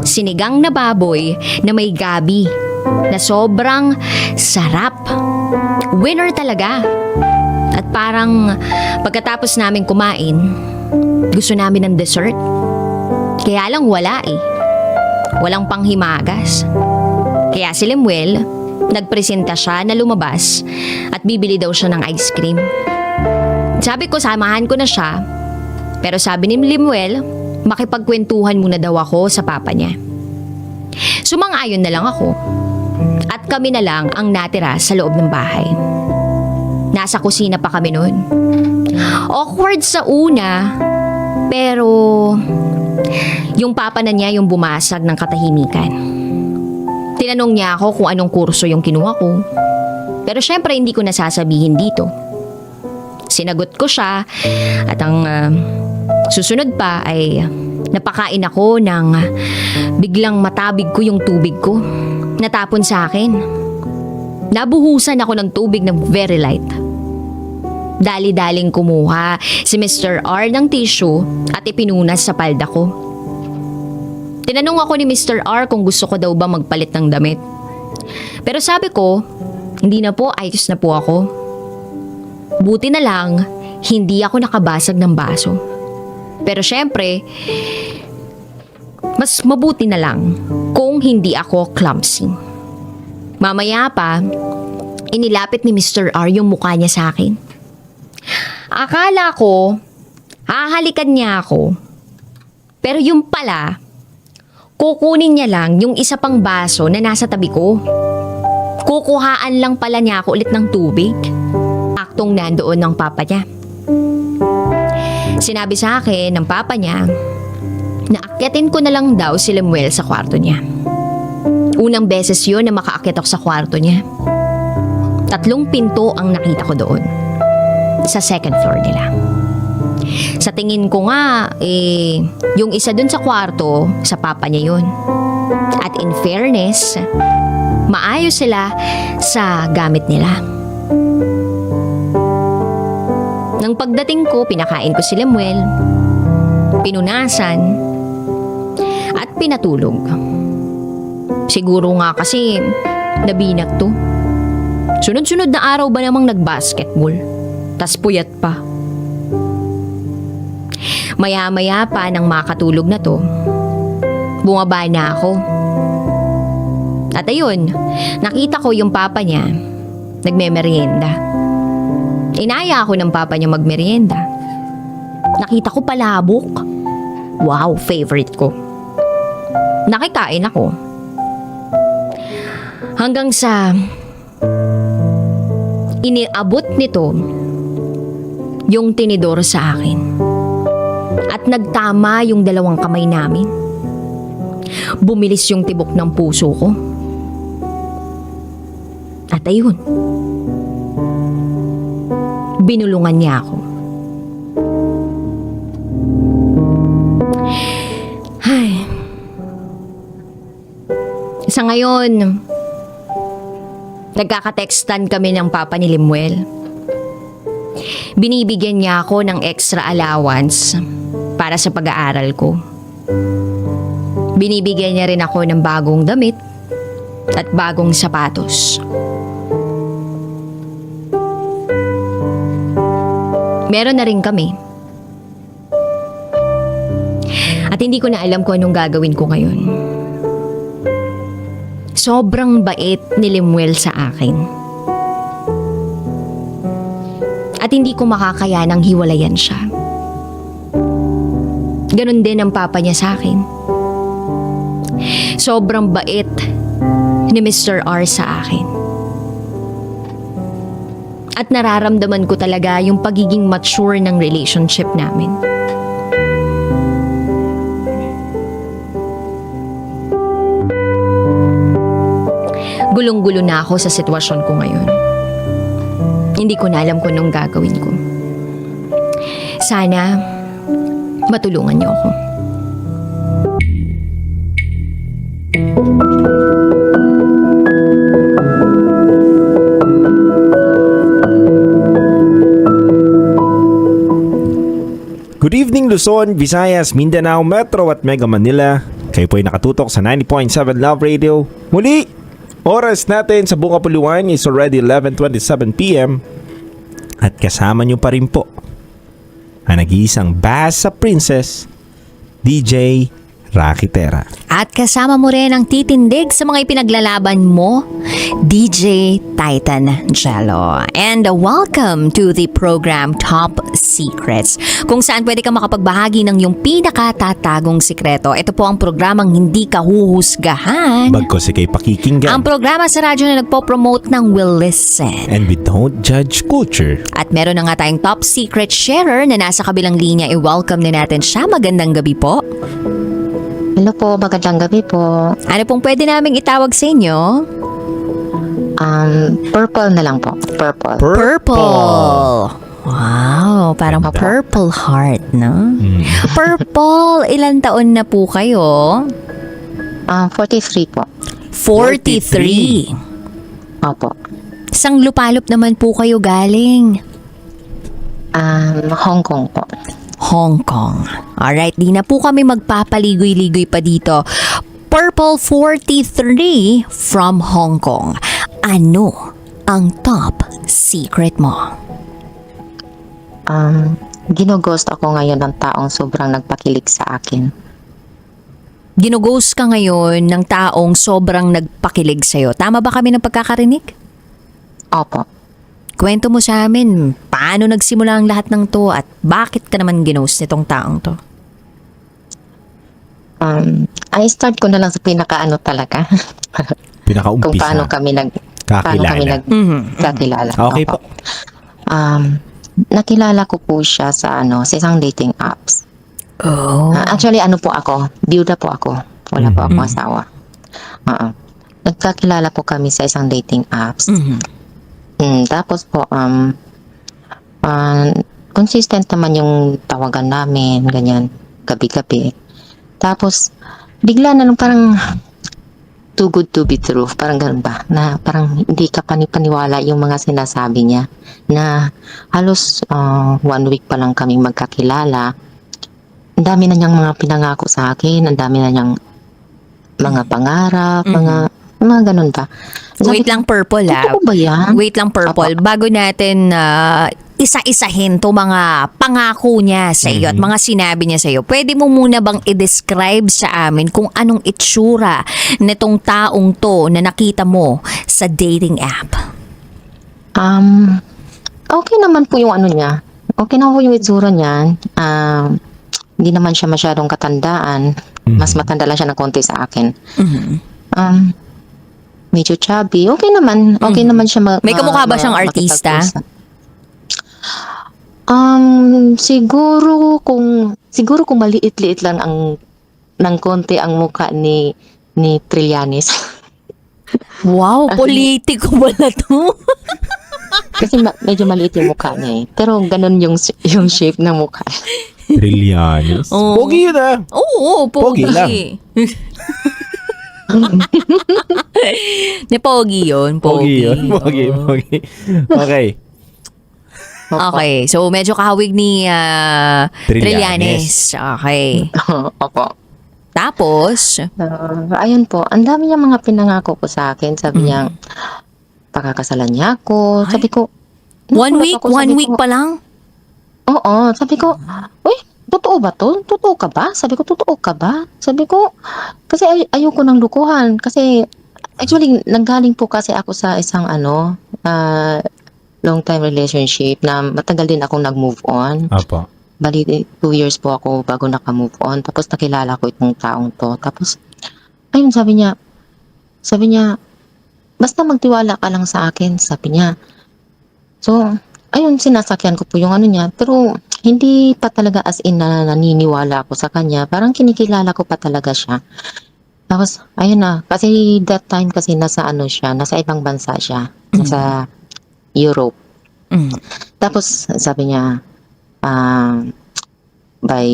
Sinigang na baboy na may gabi na sobrang sarap. Winner talaga. At parang pagkatapos namin kumain, gusto namin ng dessert. Kaya lang wala Walang panghimagas. Kaya si Lemuel, nagpresenta siya na lumabas at bibili daw siya ng ice cream. Sabi ko samahan ko na siya, pero sabi ni Lemuel, makipagkwentuhan muna daw ako sa papa niya. Sumang-ayon na lang ako at kami na lang ang natira sa loob ng bahay. Nasa kusina pa kami noon. Awkward sa una, pero yung papa na niya yung bumasag ng katahimikan. Tinanong niya ako kung anong kurso yung kinuha ko. Pero syempre hindi ko nasasabihin dito. Sinagot ko siya at ang susunod pa ay napakain ako ng biglang matabig ko yung tubig ko. Natapon sa akin. Nabuhusan ako ng tubig na very light. Dali-daling kumuha si Mr. R ng tissue at ipinunas sa palda ko. Tinanong ako ni Mr. R kung gusto ko daw ba magpalit ng damit. Pero sabi ko, hindi na po, ayos na po ako. Buti na lang, hindi ako nakabasag ng baso. Pero syempre, mas mabuti na lang kung hindi ako clumsy. Mamaya pa, inilapit ni Mr. R yung mukha niya sa akin. Akala ko, hahalikan niya ako. Pero yung pala, kukunin niya lang yung isa pang baso na nasa tabi ko. Kukuhaan lang pala niya ako ulit ng tubig. Aktong nandoon ng papa niya. Sinabi sa akin ng papa niya na akyatin ko na lang daw si Lemuel sa kwarto niya. Unang beses yun na makaakyat ako sa kwarto niya. 3 pinto ang nakita ko doon. Sa second floor nila. Sa tingin ko nga, yung isa dun sa kwarto, sa papa niya yun. At in fairness, maayos sila sa gamit nila. Nang pagdating ko, pinakain ko si Lemuel, pinunasan, at pinatulog. Siguro nga kasi, nabinat to. Sunod-sunod na araw ba namang nag-basketball? Tas puyat pa. Maya-maya pa nang makatulog na to, bumaba na ako. At ayun, nakita ko yung papa niya, nagme-merienda. Inaya ako ng papa niya magmerienda. Nakita ko palabok. Wow, favorite ko. Nakikain ako. Hanggang sa iniabot nito yung tinidor sa akin. At nagtama yung 2 kamay namin. Bumilis yung tibok ng puso ko. At ayun, binulungan niya ako. Ay. Sa ngayon, nagkakatextan kami ng papa ni Lemuel. Binibigyan niya ako ng extra allowance para sa pag-aaral ko. Binibigyan niya rin ako ng bagong damit at bagong sapatos. Meron na rin kami. At hindi ko na alam kung anong gagawin ko ngayon. Sobrang bait ni Lemuel sa akin. At hindi ko makakayanang hiwalayan siya. Ganon din ang papa niya sa akin. Sobrang bait ni Mr. R sa akin. At nararamdaman ko talaga yung pagiging mature ng relationship namin. Gulong-gulo na ako sa sitwasyon ko ngayon. Hindi ko na alam kung anong gagawin ko. Sana matulungan niyo ako. Good evening Luzon, Visayas, Mindanao, Metro at Mega Manila. Kayo po ay nakatutok sa 90.7 Love Radio. Muli, oras natin sa buong kapuluan is already 11:27 p.m. At kasama nyo pa rin po ang nag-iisang Basa Princess, DJ Rakitera. At kasama mo rin ang titindig sa mga ipinaglalaban mo, DJ Titan Jello. And welcome to the program Top Secrets, kung saan pwede ka makapagbahagi ng iyong pinakatatagong sikreto. Ito po ang programang hindi ka huhusgahan. Bagkos ikay pakikinggan. Ang programa sa radyo na nagpo-promote ng Will Listen. And we don't judge culture. At meron na nga tayong top secret sharer na nasa kabilang linya. I-welcome na natin siya. Magandang gabi po. Hello po, magandang gabi po. Ano pong pwede naming itawag sa inyo? Purple na lang po. Purple. Purple. Wow, parang purple heart, no? Purple, ilan taon na po kayo? 43 po. 43. Opo. Sang lupalop naman po kayo galing? Hong Kong po. Hong Kong. Alright, di na po kami magpapaligoy-ligoy pa dito. Purple 43 from Hong Kong. Ano ang top secret mo? Ginughost ako ngayon ng taong sobrang nagpakilig sa akin. Ginughost ka ngayon ng taong sobrang nagpakilig sa'yo. Tama ba kami ng pagkakarinig? Opo. Kwento mo sa amin, paano nagsimula ang lahat ng to at bakit ka naman ginost nitong taong to? I start ko na lang sa pinakaano talaga. Pinakaumpisa. Kung paano kami Kakilala. nagkakilala. Okay po. Nakilala ko po siya sa isang dating apps. Oh. Actually, po ako, byuda po ako. Wala po akong asawa. Nagkakilala po kami sa isang dating apps. Tapos po, consistent naman yung tawagan namin, ganyan, gabi-gabi. Tapos, bigla na lang parang too good to be true, parang ganun ba, na parang hindi ka panipaniwala yung mga sinasabi niya, na halos 1 week pa lang kami magkakilala. Ang dami na niyang mga pinangako sa akin, ang dami na niyang mga pangarap, mga ganun ba. Wait lang, Purple Totoo ba yan? Wait lang, Purple. Bago natin isa-isahin to mga pangako niya sa iyo at mga sinabi niya sa iyo, pwede mo muna bang i-describe sa amin kung anong itsura nitong taong to na nakita mo sa dating app? Okay naman po yung ano niya. Okay naman po yung itsura niya. Hindi naman siya masyadong katandaan. Mas matanda lang siya ng konti sa akin. Medyo chubby. Okay naman. Okay naman siya. May kamukha ba siyang artista? Siguro kung maliit-liit lang ng konti ang mukha ni Trillanes. Wow, politiko ba na to? Kasi medyo maliit yung mukha niya eh. Pero ganun yung shape ng mukha. Trillanes. Oh. Pogi yun ah. Oo, pogi. Pogi lang. Pogi yun. Pogi yun. Pogi. Okay. Okay, so medyo kahawig ni Trillanes. Okay. Opo. Tapos? Ayun po, ang dami niya mga pinangako po sa akin. Sabi niya, pakakasalan niya ako. Sabi ko, 1 week? 1 week pa lang? Oo, sabi ko, uy, totoo ba to? Totoo ka ba? Sabi ko, totoo ka ba? Sabi ko, kasi ayoko ng lukuhan. Kasi, actually, nanggaling po kasi ako sa isang long time relationship na matagal din akong nag-move on. Apo. Bali, 2 years po ako bago naka-move on. Tapos nakilala ko itong taong to. Tapos, ayun, sabi niya, basta magtiwala ka lang sa akin, sabi niya. So, ayun, sinasakyan ko po yung ano niya. Pero, hindi pa talaga as in na naniniwala ako sa kanya. Parang kinikilala ko pa talaga siya. Tapos, ayun na, kasi that time kasi nasa ano siya, nasa ibang bansa siya, nasa Europe. Mm. Tapos, sabi niya, ah, by,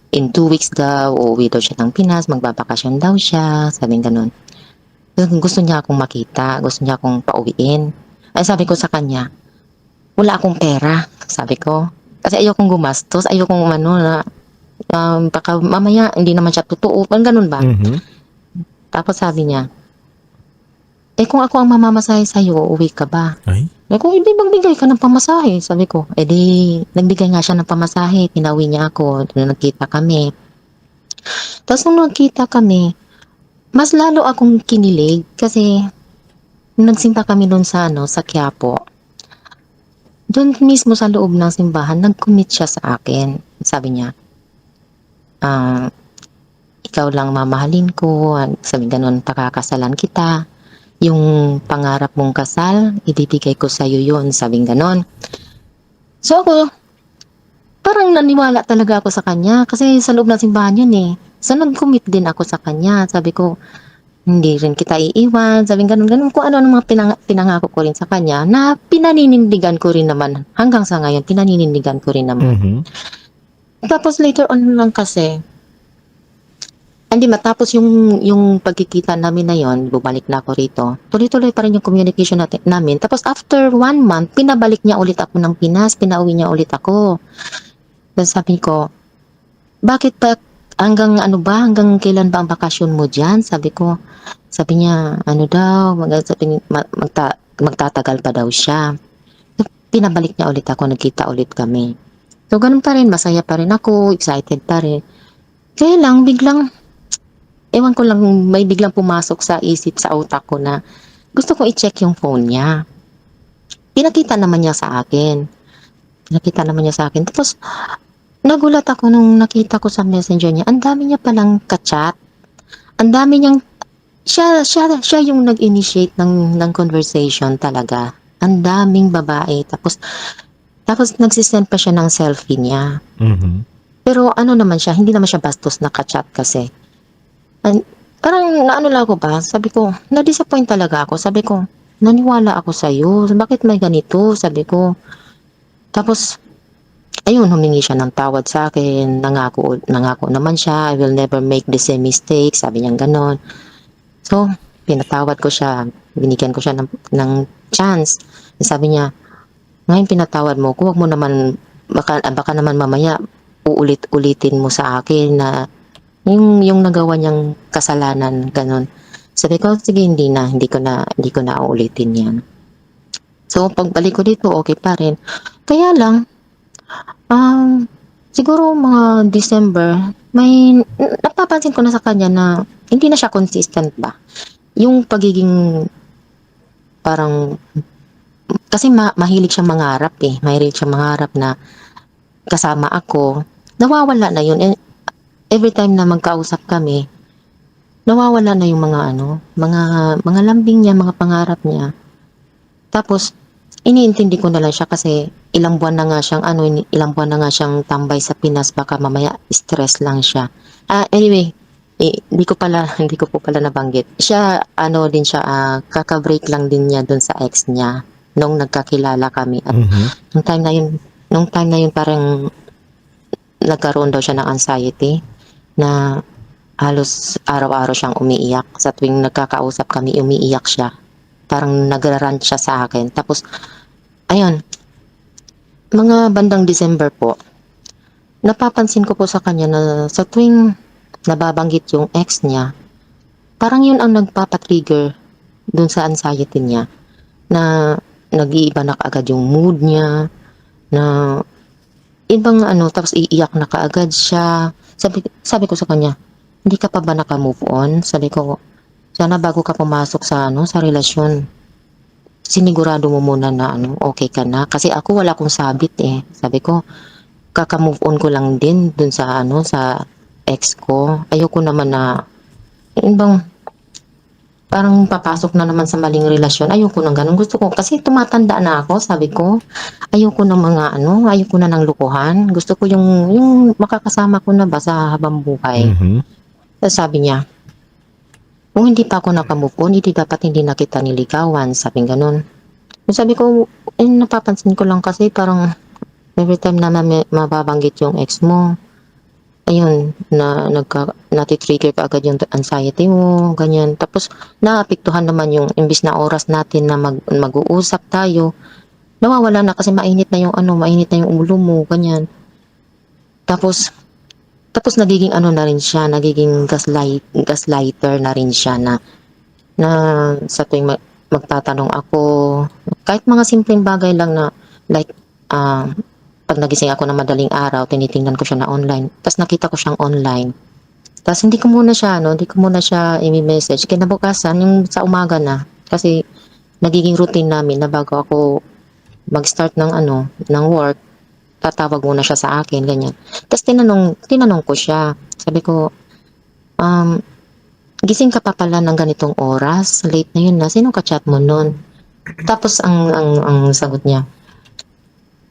in 2 weeks daw, uuwi daw siya ng Pinas, magbabakasyon daw siya, sabi ganun. Gusto niya akong makita, gusto niya akong pauwiin. Ay, sabi ko sa kanya, wala akong pera, sabi ko. Kasi ayokong gumastos, ayokong ano na, baka mamaya hindi naman siya totoo, parang ganun ba? Mhm. Tapos sabi niya, kung ako ang mamamasahe sa'yo, uuwi ka ba? Ay? Kung hindi magbigay ka ng pamasahe, sabi ko. Nagbigay nga siya ng pamasahe, pinauwi niya ako, nung nagkita kami. Tapos nung nagkita kami, mas lalo akong kinilig kasi nung nagsimba kami doon sa sa Quiapo. Doon mismo sa loob ng simbahan, nag-commit siya sa akin. Sabi niya, ah, ikaw lang mamahalin ko, sabi ganun, pakakasalan kita. Yung pangarap mong kasal, ibibigay ko sa'yo yun, sabing ganon. So ako, parang naniwala talaga ako sa kanya kasi sa loob ng simbahan yun eh. So nag-commit din ako sa kanya. Sabi ko, hindi rin kita iiwan, sabing ganon-ganon. Kung ano ang mga pinangako ko rin sa kanya na pinaninindigan ko rin naman. Hanggang sa ngayon, pinaninindigan ko rin naman. Mhm. Tapos later on lang kasi, hindi matapos yung pagkikita namin na yon, bumalik na ako rito. Tuloy-tuloy pa rin yung communication namin. Tapos after 1 month, pinabalik niya ulit ako ng Pinas, pinauwi niya ulit ako. Tapos sabi ko, bakit ba hanggang kailan ba ang bakasyon mo diyan? Sabi ko. Sabi niya, ano daw, magtatagal pa daw siya. Pinabalik niya ulit ako, nagkita ulit kami. So ganun pa rin, masaya pa rin ako, excited pa rin. Kaya lang, biglang ewan ko lang, may biglang pumasok sa isip, sa utak ko na gusto ko i-check yung phone niya. Pinakita naman niya sa akin. Tapos, nagulat ako nung nakita ko sa messenger niya. Ang dami niya palang ka-chat. Ang dami niyang, siya yung nag-initiate ng conversation talaga. Ang daming babae. Tapos nagsisend pa siya ng selfie niya. Mhm. Pero ano naman siya, hindi naman siya bastos na ka-chat kasi. Parang naano lang ako ba, sabi ko, na-disappoint talaga ako. Sabi ko, naniwala ako sa'yo. Bakit may ganito? Sabi ko. Tapos, ayun, humingi siya ng tawad sa akin. Nangako naman siya, I will never make the same mistake. Sabi niya ganon. So, pinatawad ko siya. Binigyan ko siya ng chance. Sabi niya, ngayon pinatawad mo ko, wag mo naman, baka naman mamaya uulit-ulitin mo sa akin na yung nagawa niyang kasalanan, ganun. Sabi ko, sige, hindi ko na uulitin yan. So, pagbalik ko dito, okay pa rin. Kaya lang, siguro mga December, may napapansin ko na sa kanya na hindi na siya consistent ba. Yung pagiging parang, kasi mahilig siyang mangarap eh. Mahilig siyang mangarap na kasama ako. Nawawala na yun. Every time na magkausap kami, nawawala na yung mga lambing niya, mga pangarap niya. Tapos, iniintindi ko na lang siya kasi ilang buwan na nga siyang tambay sa Pinas, baka mamaya stress lang siya. Anyway, hindi ko po pala nabanggit. Siya, din siya, kaka-break lang din niya dun sa ex niya nung nagkakilala kami. At Mhm. nung time na yun parang nagkaroon daw siya ng anxiety na halos araw-araw siyang umiiyak. Sa tuwing nagkakausap kami, umiiyak siya. Parang nagrarant siya sa akin. Tapos, ayun, mga bandang December po, napapansin ko po sa kanya na sa tuwing nababanggit yung ex niya, parang yun ang nagpapatrigger dun sa anxiety niya. Na nag-iiba na kaagad yung mood niya, na ibang tapos iiyak na kaagad siya. Sabi ko sa kanya, hindi ka pa ba naka-move on? Sabi ko, sana bago ka pumasok sa sa relasyon, sinigurado mo muna na okay ka na. Kasi ako wala akong sabit eh. Sabi ko, kaka-move on ko lang din dun sa sa ex ko. Ayoko naman na, yun bang, parang papasok na naman sa maling relasyon. Ayoko nang ganun. Gusto ko, kasi tumatanda na ako, sabi ko. Ayoko ng ayoko na ng lukuhan. Gusto ko yung makakasama ko na ba sa habang buhay. Mhm. Tapos sabi niya, Kung hindi pa ako nakamove on, hindi na kita niligawan, sabing ganun. Sabi ko, napapansin ko lang kasi parang every time na mababanggit yung ex mo, ayun, natitrigger ka agad yung anxiety mo, ganyan. Tapos, naapektuhan naman yung, imbis na oras natin na mag-uusap tayo, nawawala na kasi mainit na yung ulo mo, ganyan. Tapos nagiging na rin siya, nagiging gaslighter na rin siya na sa tuwing magtatanong ako, kahit mga simpleng bagay lang na, like, pag nagising ako ng madaling araw, tinitingnan ko siya na online. Tapos nakita ko siyang online. Tapos hindi ko muna siya i-message. Kinabukasan, yung sa umaga na. Kasi nagiging routine namin na bago ako mag-start ng work, tatawag muna siya sa akin, ganyan. Tapos tinanong ko siya. Sabi ko, gising ka pa pala ng ganitong oras? Late na yun na. Sino ka-chat mo nun? Tapos ang sagot niya,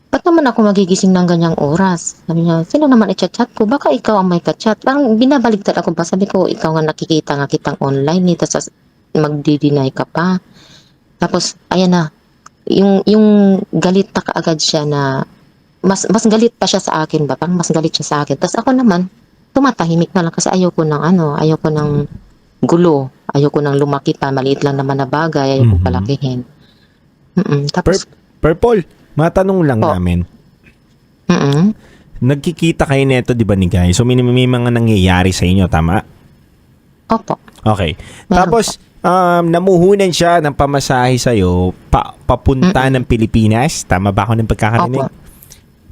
ba't naman ako magigising ng ganyang oras? Sabi niya, sino naman i-chat ko? Baka ikaw ang may ka-chat. Parang binabaligtad ako ba? Sabi ko, ikaw nga nakikita nga kitang online, tapos magdi-deny ka pa. Tapos, ayan na, yung galit na kaagad siya na, mas galit pa siya sa akin ba? Parang mas galit siya sa akin. Tapos ako naman, tumatahimik na lang kasi ayoko ng gulo. Ayoko ng lumaki pa, maliit lang naman na bagay, ayoko palakihin. Tapos, Purple, matanong lang Po. namin. mm Nagkikita kayo neto, di ba, ni Guy? So, may mga nangyayari sa inyo, tama? Opo. Okay. Meron Tapos, namuhunan siya ng pamasahe sa'yo papunta ng Pilipinas. Tama ba ako ng pagkakarinig? Opo.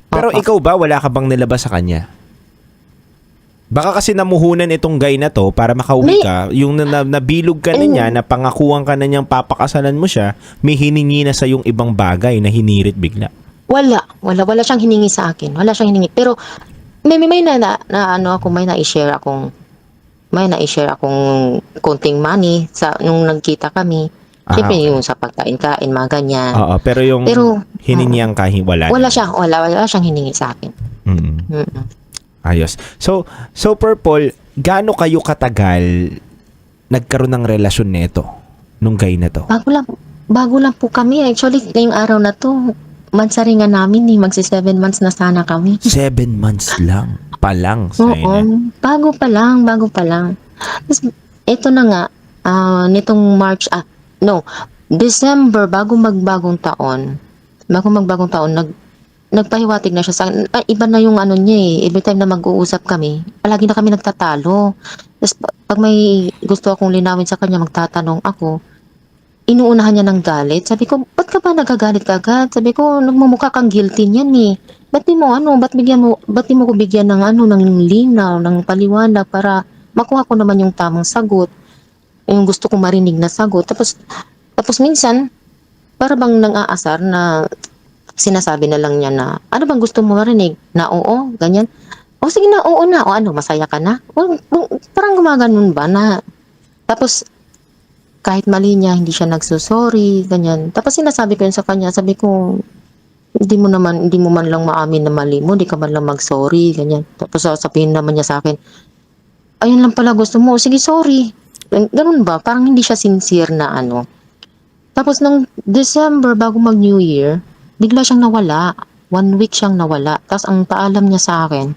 Pero Opo. ikaw ba, wala ka bang nilabas sa kanya? Baka kasi namuhunan itong guy na to para makauwi ka, yung nabilog ka na niya, napangakuhan ka na niyang papakasalan mo siya, may hiningi na sa yung ibang bagay na hinirit bigla. Wala siyang hiningi sa akin. Wala siyang hiningi. Pero may na-share akong konting money sa nung nagkita kami. Siyempre Okay. yung sa pagkain-kain, mga ganyan. Oo, pero yung hiningihan ka, wala. Wala siyang hiningi sa akin. Mm. Mm-mm. Ayos. So Purple, gaano kayo katagal nagkaroon ng relasyon neto nung guy na to? Bago lang po kami. Actually, ngayong araw na to, mansaringan namin eh. Magsi 7 months na sana kami. 7 months lang. Palang. Oo, bago pa lang. Tapos, ito na nga, nitong December, bago magbagong taon, nagpahiwatig na siya sa akin. Iba na yung niya eh. Every time na mag-uusap kami, palagi na kami nagtatalo. Tapos, pag may gusto akong linawin sa kanya, magtatanong ako, inuunahan niya ng galit. Sabi ko, ba't ka ba nagagalit ka agad? Sabi ko, nagmumukha kang guilty niyan eh. Ba't di mo ko bigyan ng ng linaw, ng paliwanag para makuha ko naman yung tamang sagot. Yung gusto kong marinig na sagot. Tapos minsan, para bang nang-aasar na sinasabi na lang niya na, ano bang gusto mo marinig? Na oo, ganyan. O sige na, oo na. O masaya ka na? Parang gumaganon ba na? Tapos, kahit mali niya, hindi siya nagsusorry, ganyan. Tapos sinasabi ko yun sa kanya, sabi ko, hindi mo man lang maamin na mali mo, hindi ka man lang mag-sorry, ganyan. Tapos sasabihin naman niya sa akin, ayun lang pala gusto mo, sige sorry. Ganun ba? Parang hindi siya sincere na Tapos nung December, bago mag-New Year, bigla siyang nawala. 1 week siyang nawala. Tapos ang paalam niya sa akin,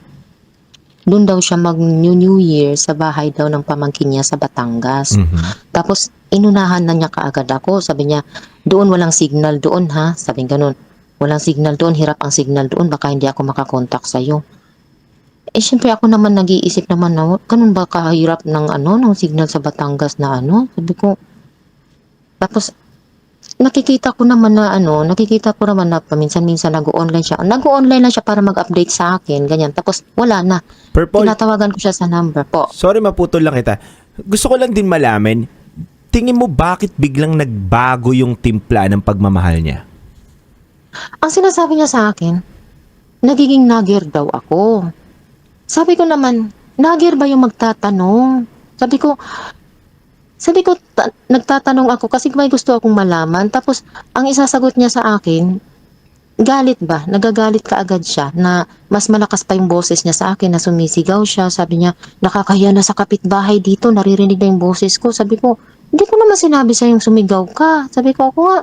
doon daw siya mag-New Year sa bahay daw ng pamangkin niya sa Batangas. Tapos inunahan na niya kaagad ako. Sabi niya, doon walang signal doon ha. Sabi ganun, walang signal doon, hirap ang signal doon, baka hindi ako makakontak sa'yo. Siyempre ako naman nag-iisip naman na, ganun ba kahirap ng ng signal sa Batangas na Sabi ko, tapos nakikita ko naman na paminsan-minsan nag-online siya. Nag-online lang siya para mag-update sa akin, ganyan. Tapos wala na. Purple, Tinatawagan ko siya sa number po. sorry maputol lang kita. Gusto ko lang din malaman, tingin mo bakit biglang nagbago yung timpla ng pagmamahal niya? Ang sinasabi niya sa akin, nagiging nagger daw ako. Sabi ko naman, nagger ba yung magtatanong? Sabi ko, nagtatanong ako kasi may gusto akong malaman. Tapos, ang isasagot niya sa akin, galit ba? Nagagalit ka agad siya na mas malakas pa yung boses niya sa akin na sumisigaw siya. Sabi niya, nakakahiya na sa kapitbahay dito, naririnig na yung boses ko. Sabi ko, hindi ko naman sinabi sa yung sumigaw ka. Sabi ko, ako nga,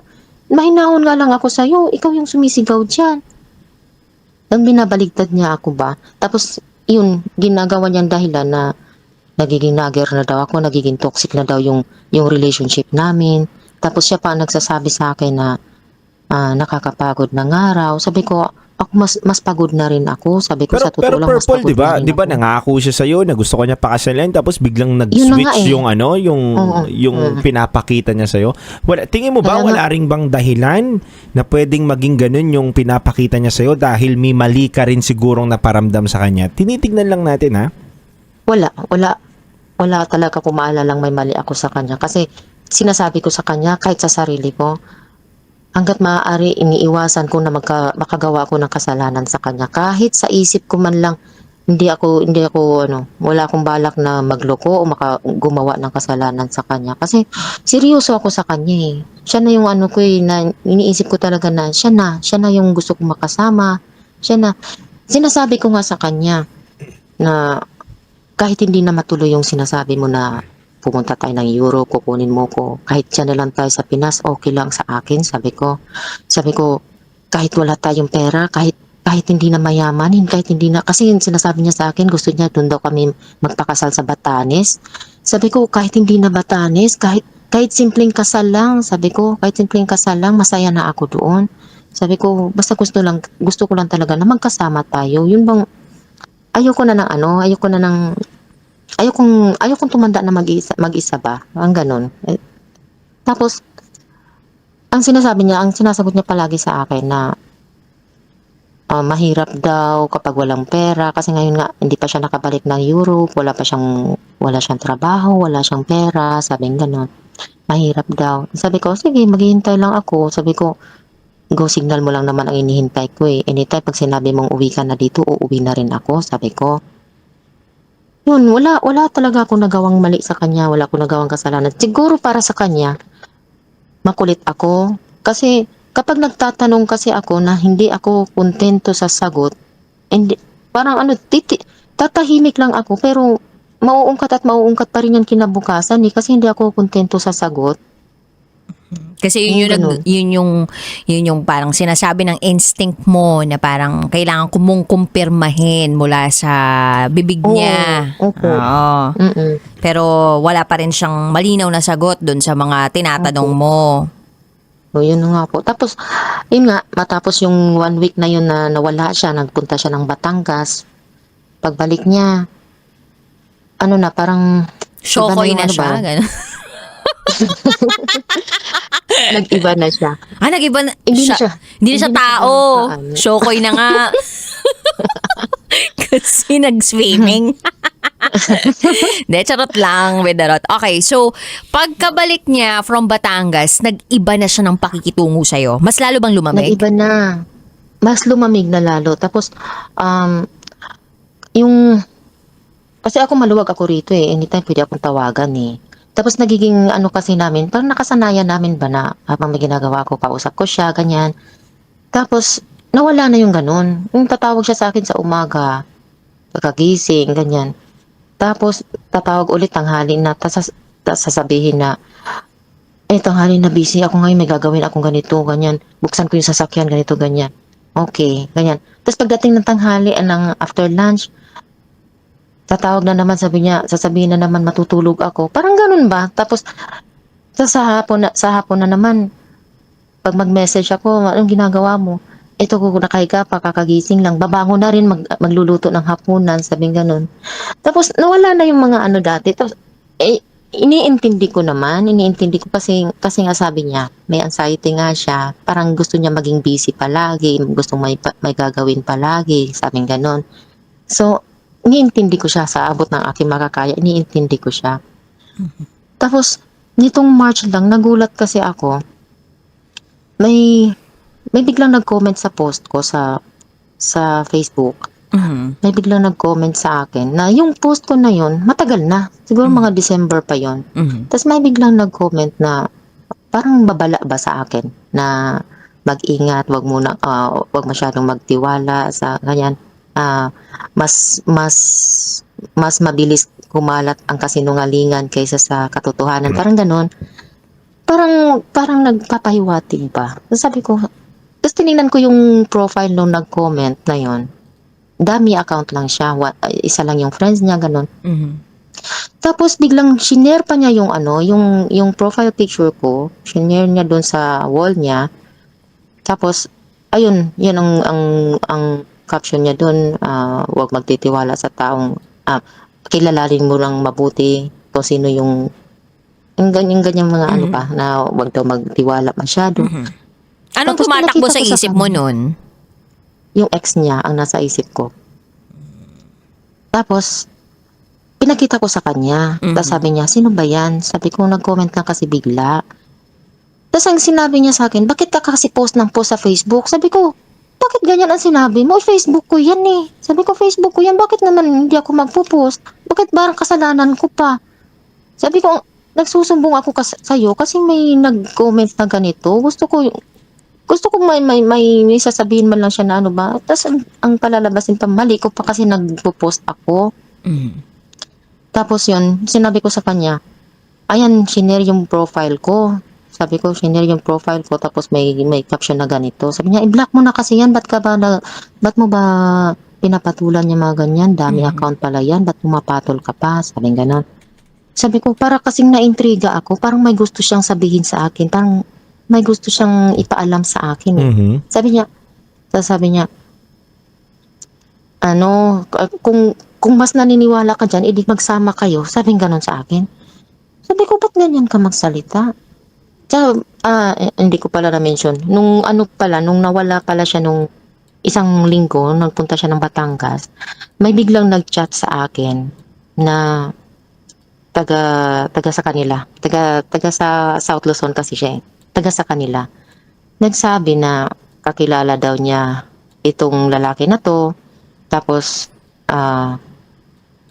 mahinahon nga lang ako sa'yo, ikaw yung sumisigaw dyan. Nang binabaligtad niya ako ba? Tapos, yun, ginagawa niyang dahilan na nagiging nagger na daw ako, nagiging toxic na daw yung relationship namin. Tapos siya pa ang nagsasabi sa akin na nakakapagod ng araw. Sabi ko, ako mas pagod na rin ako. Sabi ko, Pero, sa totoo lang, mas Purple, pagod di ba? na rin Di ba ako. nangako siya sa'yo na gusto ko niya pakasalan tapos biglang Yun na nag-switch nga eh. yung Oo. yung pinapakita niya sa'yo? Tingin mo ba Kaya nga. wala ring bang dahilan na pwedeng maging ganun yung pinapakita niya sa'yo dahil may mali ka rin sigurong naparamdam sa kanya? Tinitignan lang natin, ha? Wala talaga ko maalalang may mali ako sa kanya. Kasi sinasabi ko sa kanya, kahit sa sarili ko, hanggat maaari iniiwasan ko na makagawa ko ng kasalanan sa kanya. Kahit sa isip ko man lang, hindi ako wala akong balak na magloko o gumawa ng kasalanan sa kanya. Kasi seryoso ako sa kanya eh. Siya na yung ko na iniisip ko talaga na siya na yung gusto kong makasama. Siya na. Sinasabi ko nga sa kanya na kahit hindi na matuloy yung sinasabi mo na pumunta tayo ng Europe, kukunin mo ko. Kahit dyan na lang tayo sa Pinas, okay lang sa akin, sabi ko. Sabi ko, kahit wala tayong pera, kahit hindi na mayaman, kahit hindi na, kasi yung sinasabi niya sa akin, gusto niya doon daw kami magpakasal sa Batanes. Sabi ko, kahit hindi na Batanes, kahit simpleng kasal lang, sabi ko, kahit simpleng kasal lang, masaya na ako doon. Sabi ko, basta gusto ko lang talaga na magkasama tayo. Yun bang, ayokong tumanda na mag-isa ba? Ang ganun. Tapos, ang sinasagot niya palagi sa akin na mahirap daw kapag walang pera. Kasi ngayon nga, hindi pa siya nakabalik ng Europe, wala siyang trabaho, wala siyang pera, sabing ganun. Mahirap daw. Sabi ko, sige, maghihintay lang ako. Sabi ko, go signal mo lang naman ang inihintay ko eh. Anytime pag sinabi mong uwi ka na dito, uuwi na rin ako, sabi ko. Yun, wala talaga akong nagawang mali sa kanya, wala akong nagawang kasalanan. Siguro para sa kanya, makulit ako. Kasi kapag nagtatanong kasi ako na hindi ako kontento sa sagot, and parang tatahimik lang ako, pero mauungkat pa rin yan kinabukasan eh, kasi hindi ako kontento sa sagot. Kasi Ganun. yun yung parang sinasabi ng instinct mo na parang kailangan ko mong kumpirmahin mula sa bibig niya. Opo. Oo. Mm-mm. Pero wala pa rin siyang malinaw na sagot dun sa mga tinatanong mo. So, yun nga po. Tapos, yun nga, matapos yung 1 week na yun na nawala siya, nagpunta siya ng Batangas. Pagbalik niya, parang Shokoy iba na yung siya. Ganun. nag-iba na siya. Nag-iba na Hindi na siya. siya. Hindi na siya Hindi na siya tao. nagkaano. Shokoy na nga. Kasi nag-swimming. De, charot lang, Bedarot. Okay, so, pagkabalik niya from Batangas, nag-iba na siya ng pakikitungo sa'yo. Mas lalo bang lumamig? Nag-iba na. Mas lumamig na lalo. Tapos, kasi ako maluwag ako rito eh. Anytime pwede akong tawagan eh. Tapos nagiging kasi namin, parang nakasanayan namin ba na habang may ginagawa ko, kausap ko siya, ganyan. Tapos, nawala na yung ganun. Yung tatawag siya sa akin sa umaga, pagkagising, ganyan. Tapos, tatawag ulit tanghali na, tapos sasabihin na, tanghali na busy ako ngayon, may gagawin akong ganito, ganyan. Buksan ko yung sasakyan, ganito, ganyan. Okay, ganyan. Tapos pagdating ng tanghali, ng after lunch, tatawag na naman, sasabihin na naman matutulog ako. Parang ganun ba? Tapos, sa hapon na naman, pag mag-message ako, anong ginagawa mo? Ito ko nakahiga pa, kakagising lang. Babango na rin, magluluto ng hapunan, sabing ganun. Tapos, nawala na yung mga dati. Tapos, iniintindi ko kasi nga sabi niya, may anxiety nga siya. Parang gusto niya maging busy palagi, gusto may gagawin palagi, sabing ganun. So, iniintindi ko siya sa abot ng aking makakaya, iniintindi ko siya. Tapos, nitong March lang, nagulat kasi ako, may biglang nag-comment sa post ko sa Facebook. Mhm. May biglang nag-comment sa akin na yung post ko na yun, matagal na. Siguro mga December pa yon. Mhm. Tapos may biglang nag-comment na parang babala ba sa akin na mag-ingat, wag masyadong magtiwala sa ganyan. Ah, mas mabilis kumalat ang kasinungalingan kaysa sa katotohanan. Parang ganon. Parang nagpapahiwatig ba. Sabi ko, tapos tinignan ko yung profile nung nag-comment na yon. Dami account lang siya. Isa lang yung friends niya, ganon. Mhm. Tapos biglang shinare pa niya yung yung profile picture ko. Shinare niya doon sa wall niya. Tapos, ayun, yun ang caption niya doon, huwag magtitiwala sa taong, kilalanin mo lang mabuti kung sino yung ganyang mga ano pa, na huwag daw magtiwala masyado. Mhm. Anong Tapos tumatakbo pinakita sa ko sa isip mo kanya. nun? Yung ex niya ang nasa isip ko. Tapos, pinakita ko sa kanya. Tapos sabi niya, sino ba yan? Sabi ko, nag-comment lang kasi bigla. Tapos ang sinabi niya sa akin, bakit ka kasi post ng post sa Facebook? Sabi ko, bakit ganyan ang sinabi mo? Facebook ko yan eh. Sabi ko, Facebook ko yan. Bakit naman hindi ako magpo-post? Bakit parang kasalanan ko pa? Sabi ko, nagsusumbong ako sa'yo kasi may nag-comment na ganito. Gusto ko may sasabihin man lang siya na ano ba. Tapos ang palalabasin pa, mali ko pa kasi nagpo-post ako. Mhm. Tapos yun, sinabi ko sa kanya, ayan, shinare yung profile ko. Sabi ko, shinare yung profile ko, tapos may caption na ganito. Sabi niya, i-block mo na kasi yan, ba't mo ba pinapatulan niya mga ganyan? Dami account pala yan, ba't pumapatol ka pa? Sabi ganon. Sabi ko, para kasing naintriga ako, parang may gusto siyang sabihin sa akin, parang may gusto siyang ipaalam sa akin. Eh. Mhm. Sabi niya, kung mas naniniwala ka dyan, edi magsama kayo. Sabi ganon sa akin. Sabi ko, ba't ganyan ka magsalita? Tsaka, hindi ko pala na-mention. Nung nawala pala siya nung isang linggo, nagpunta siya ng Batangas, may biglang nag-chat sa akin na taga sa kanila. Taga sa South Luzon kasi siya eh. Taga sa kanila. Nagsabi na kakilala daw niya itong lalaki na to. Tapos,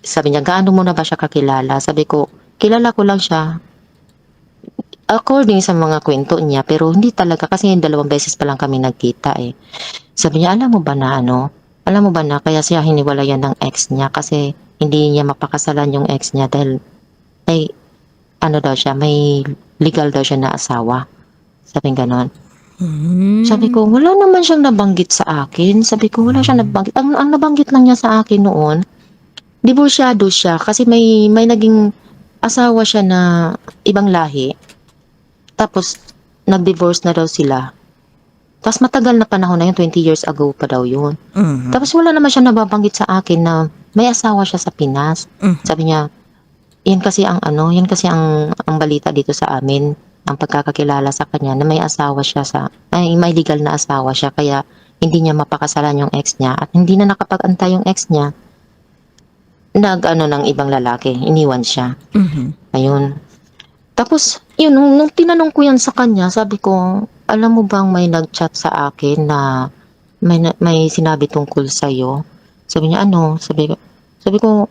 sabi niya, gaano mo na ba siya kakilala? Sabi ko, kilala ko lang siya according sa mga kwento niya, pero hindi talaga kasi 2 beses pa lang kami nagkita eh. Sabi niya, alam mo ba na kaya siya hiniwalayan ng ex niya kasi hindi niya mapakasalan yung ex niya dahil may may legal daw siya na asawa. Sabi ganon. Sabi ko, wala naman siyang nabanggit sa akin. Sabi ko, wala siyang nabanggit. Ang nabanggit lang niya sa akin noon, divorsyado siya kasi may naging asawa siya na ibang lahi. Tapos, nag-divorce na daw sila. Tapos matagal na panahon na yun, 20 years ago pa daw yun. Tapos wala naman siya nababanggit sa akin na may asawa siya sa Pinas. Sabi niya, yan kasi ang balita dito sa amin, ang pagkakakilala sa kanya na may asawa siya may legal na asawa siya, kaya hindi niya mapakasalan yung ex niya at hindi na nakapag-antay yung ex niya. Ng ibang lalaki, iniwan siya. Ayun. Tapos, yun, nung tinanong ko yan sa kanya, sabi ko, alam mo bang may nag-chat sa akin na may sinabi tungkol sa'yo? Sabi niya, ano? Sabi ko,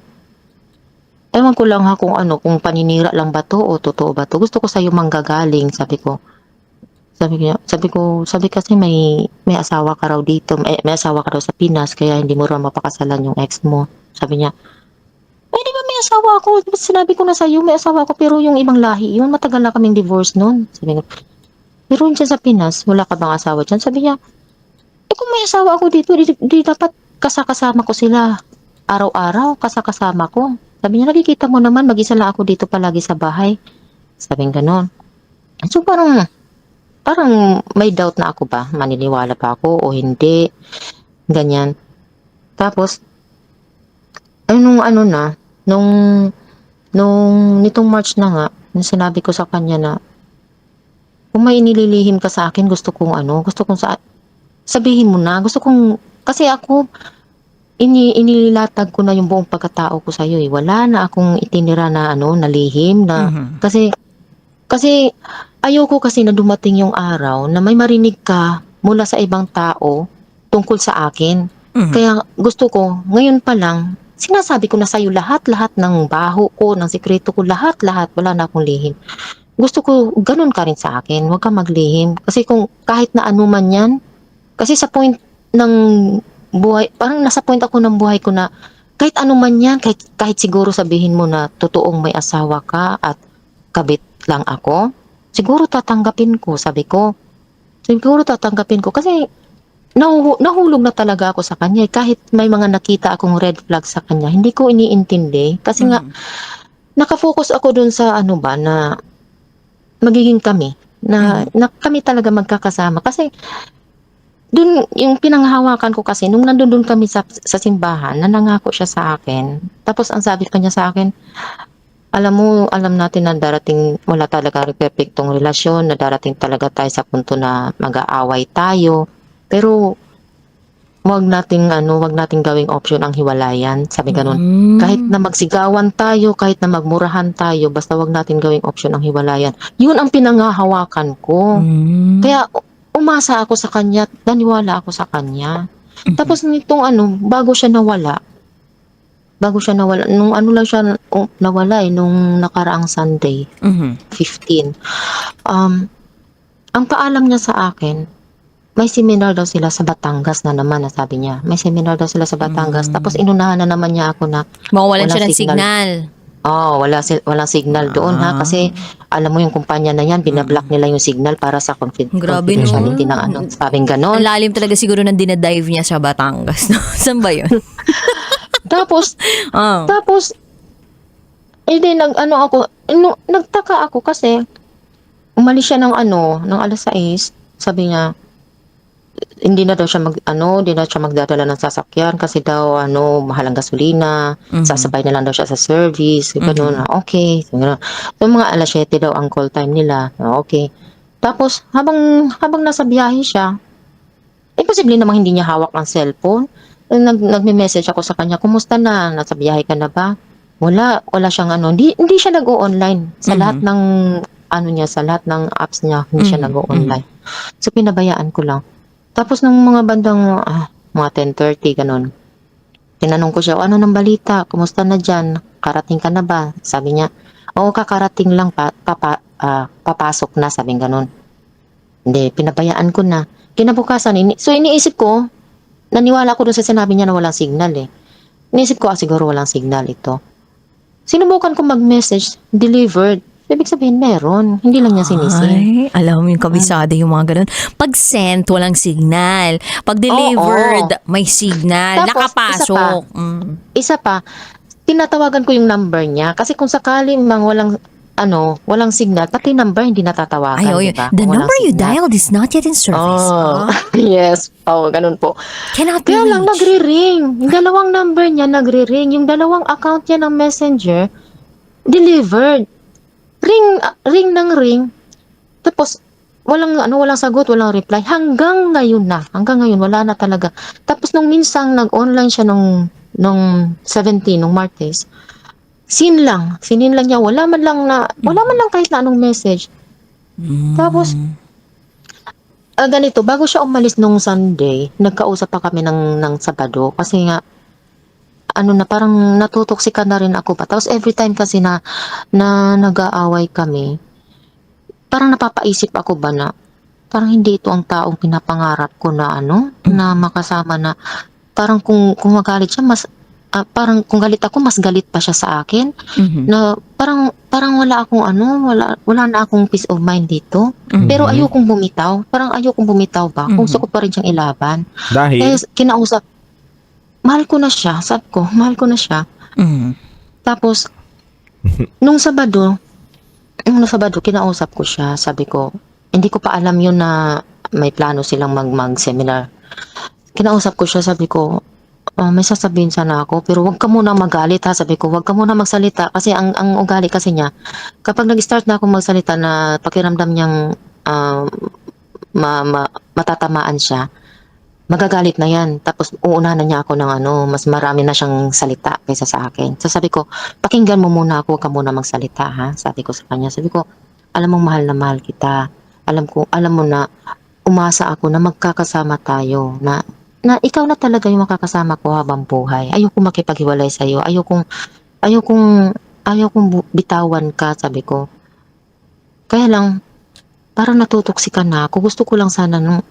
ewan ko lang ha kung paninira lang ba to o totoo ba to. Gusto ko sa'yo manggagaling, sabi ko. Sabi kasi may asawa ka raw dito, may asawa ka raw sa Pinas, kaya hindi mo raw mapakasalan yung ex mo. Sabi niya, di ba may asawa ako? Sinabi ko na sa'yo, may asawa ako, pero yung ibang lahi, yun, matagal na kaming divorce noon. Sabi niya, pero dyan sa Pinas, wala ka bang asawa dyan? Sabi niya, kung may asawa ako dito, di dapat kasama ko sila. Araw-araw, kasama ko. Sabi niya, nakikita mo naman, mag-isa lang ako dito palagi sa bahay. Sabi niya, ganon. So parang may doubt na ako ba? Maniniwala pa ako o hindi? Ganyan. Tapos, nung nitong March na nga, sinabi ko sa kanya na kung may inililihim ka sa akin, gusto kong sabihin mo na, kasi ako, inilatag ko na yung buong pagkatao ko sa'yo eh. Wala na akong itinira na na lihim na, kasi ayoko kasi na dumating yung araw na may marinig ka mula sa ibang tao tungkol sa akin. Kaya gusto ko, ngayon pa lang, sinasabi ko na sa'yo lahat ng baho ko, ng sikreto ko, lahat, wala na akong lihim. gusto ko ganun ka rin sa akin, huwag kang maglihim. Kasi kung kahit na ano man yan, kasi sa point ng buhay, parang nasa point ako ng buhay ko na kahit ano man yan, kahit siguro sabihin mo na totoong may asawa ka at kabit lang ako, siguro tatanggapin ko, sabi ko. Siguro tatanggapin ko kasi nahulog na talaga ako sa kanya. Kahit may mga nakita akong red flag sa kanya, hindi ko iniintindi. Kasi nga, nakafocus ako dun sa ano ba, na magiging kami. Na kami talaga magkakasama. Kasi, dun, yung pinanghawakan ko kasi, nung nandun kami sa simbahan, nanangako siya sa akin. Tapos, ang sabi kanya sa akin, alam mo, alam natin na darating, wala talaga perfectong relasyon, na darating talaga tayo sa punto na mag-aaway tayo. Pero, wag nating gawing option ang hiwalayan. Sabi ganun. Kahit na magsigawan tayo, kahit na magmurahan tayo, basta wag natin gawing option ang hiwalayan. Yun ang pinangahawakan ko. Kaya, umasa ako sa kanya, naniwala ako sa kanya. Tapos nitong bago siya nawala, nung ano lang siya nawala nung nakaraang Sunday, 15. Ang paalam niya sa akin, may seminar daw sila sa Batangas na naman, sabi niya. May seminar daw sila sa Batangas. Tapos inunahan na naman niya ako na Mawawalan wala siya ng signal. walang signal doon ha. Kasi alam mo yung kumpanya na yan, binablock nila yung signal para sa Grabe, confidentiality no? ng ano. Sabing ganon. Ang lalim talaga siguro ng dinadive niya sa Batangas. No? Saan ba yun? Tapos, Oh. hindi, nagtaka ako kasi umalis siya ng alas 6, sabi niya, hindi na siya magdadala ng sasakyan kasi daw, mahal ang gasolina, sasabay na lang daw siya sa service, gano'n, okay. So, mga alas 7 daw ang call time nila, okay. Tapos, habang nasa biyahe siya, imposible namang hindi niya hawak ang cellphone. Nagme-message ako sa kanya, kumusta na? Nasa biyahe ka na ba? Wala siyang hindi siya nag-o-online sa lahat ng sa lahat ng apps niya, hindi siya nag-o-online. So pinabayaan ko lang. Tapos nung mga bandang mga 10:30 ganun. Tinanong ko siya, ano nang balita? Kumusta na diyan? Karating ka na ba? Sabi niya, oo, kakarating lang, papasok na, sabing ganun. Hindi, pinabayaan ko na. Kinabukasan, iniisip ko, naniwala ko dun sa sinabi niya na walang signal eh. Iniisip ko, siguro walang signal ito. Sinubukan ko mag-message, delivered. Ibig sabihin, meron. Hindi lang niya sinisin. Ay, alam mo yung kabisado yung mga ganun. Pag sent, walang signal. Pag delivered, may signal. Tapos, Nakapasok. Isa pa, tinatawagan ko yung number niya. Kasi kung sakali mang walang signal, pati number hindi natatawagan. Ay, oh, diba? the Kung walang number you signal. dialed is not yet in service. Yes. Ganun po. Cannot be Kaya lang, reached. nagre-ring. Yung dalawang number niya, nagre-ring. Yung dalawang account niya ng messenger, delivered. Ring ng ring. Tapos, walang sagot, walang reply. Hanggang ngayon, wala na talaga. Tapos, nung minsang nag-online siya nung 17, nung Martes, sinin lang niya, wala man lang kahit na anong message. Tapos, ganito, bago siya umalis nung Sunday, nagkausap pa kami ng Sabado kasi nga parang natutoksika na rin ako pa. Tapos every time kasi na nag-aaway kami, parang napapaisip ako ba na parang hindi ito ang taong pinapangarap ko na na makasama na parang kung magalit siya parang kung galit ako mas galit pa siya sa akin. Na parang wala na akong peace of mind dito. Pero ayokong bumitaw. Parang ayokong bumitaw ba? Kung gusto ko pa rin siyang ilaban. Dahil? Kaya kinausap, mahal ko na siya. Sabi ko, mahal ko na siya. Tapos, nung Sabado, kinausap ko siya. Sabi ko, hindi ko pa alam yun na may plano silang mag-seminar. Kinausap ko siya, sabi ko, may sasabihin sana ako, pero wag ka muna magalit ha. Sabi ko, wag ka muna magsalita. Kasi ang ugali kasi niya, kapag nag-start na akong magsalita na pakiramdam niyang matatamaan siya, magagalit na yan. Tapos uunahan na niya ako ng mas marami na siyang salita kaysa sa akin. So sabi ko, pakinggan mo muna ako, huwag ka muna magsalita ha. Sabi ko sa kanya, sabi ko, alam mong mahal na mahal kita. Alam mo na umasa ako na magkakasama tayo, na ikaw na talaga yung makakasama ko habang buhay. Ayoko makipaghiwalay sa iyo. Ayokong bitawan ka, sabi ko. Kaya lang, parang natutoksikan na ako. Gusto ko lang sana nung,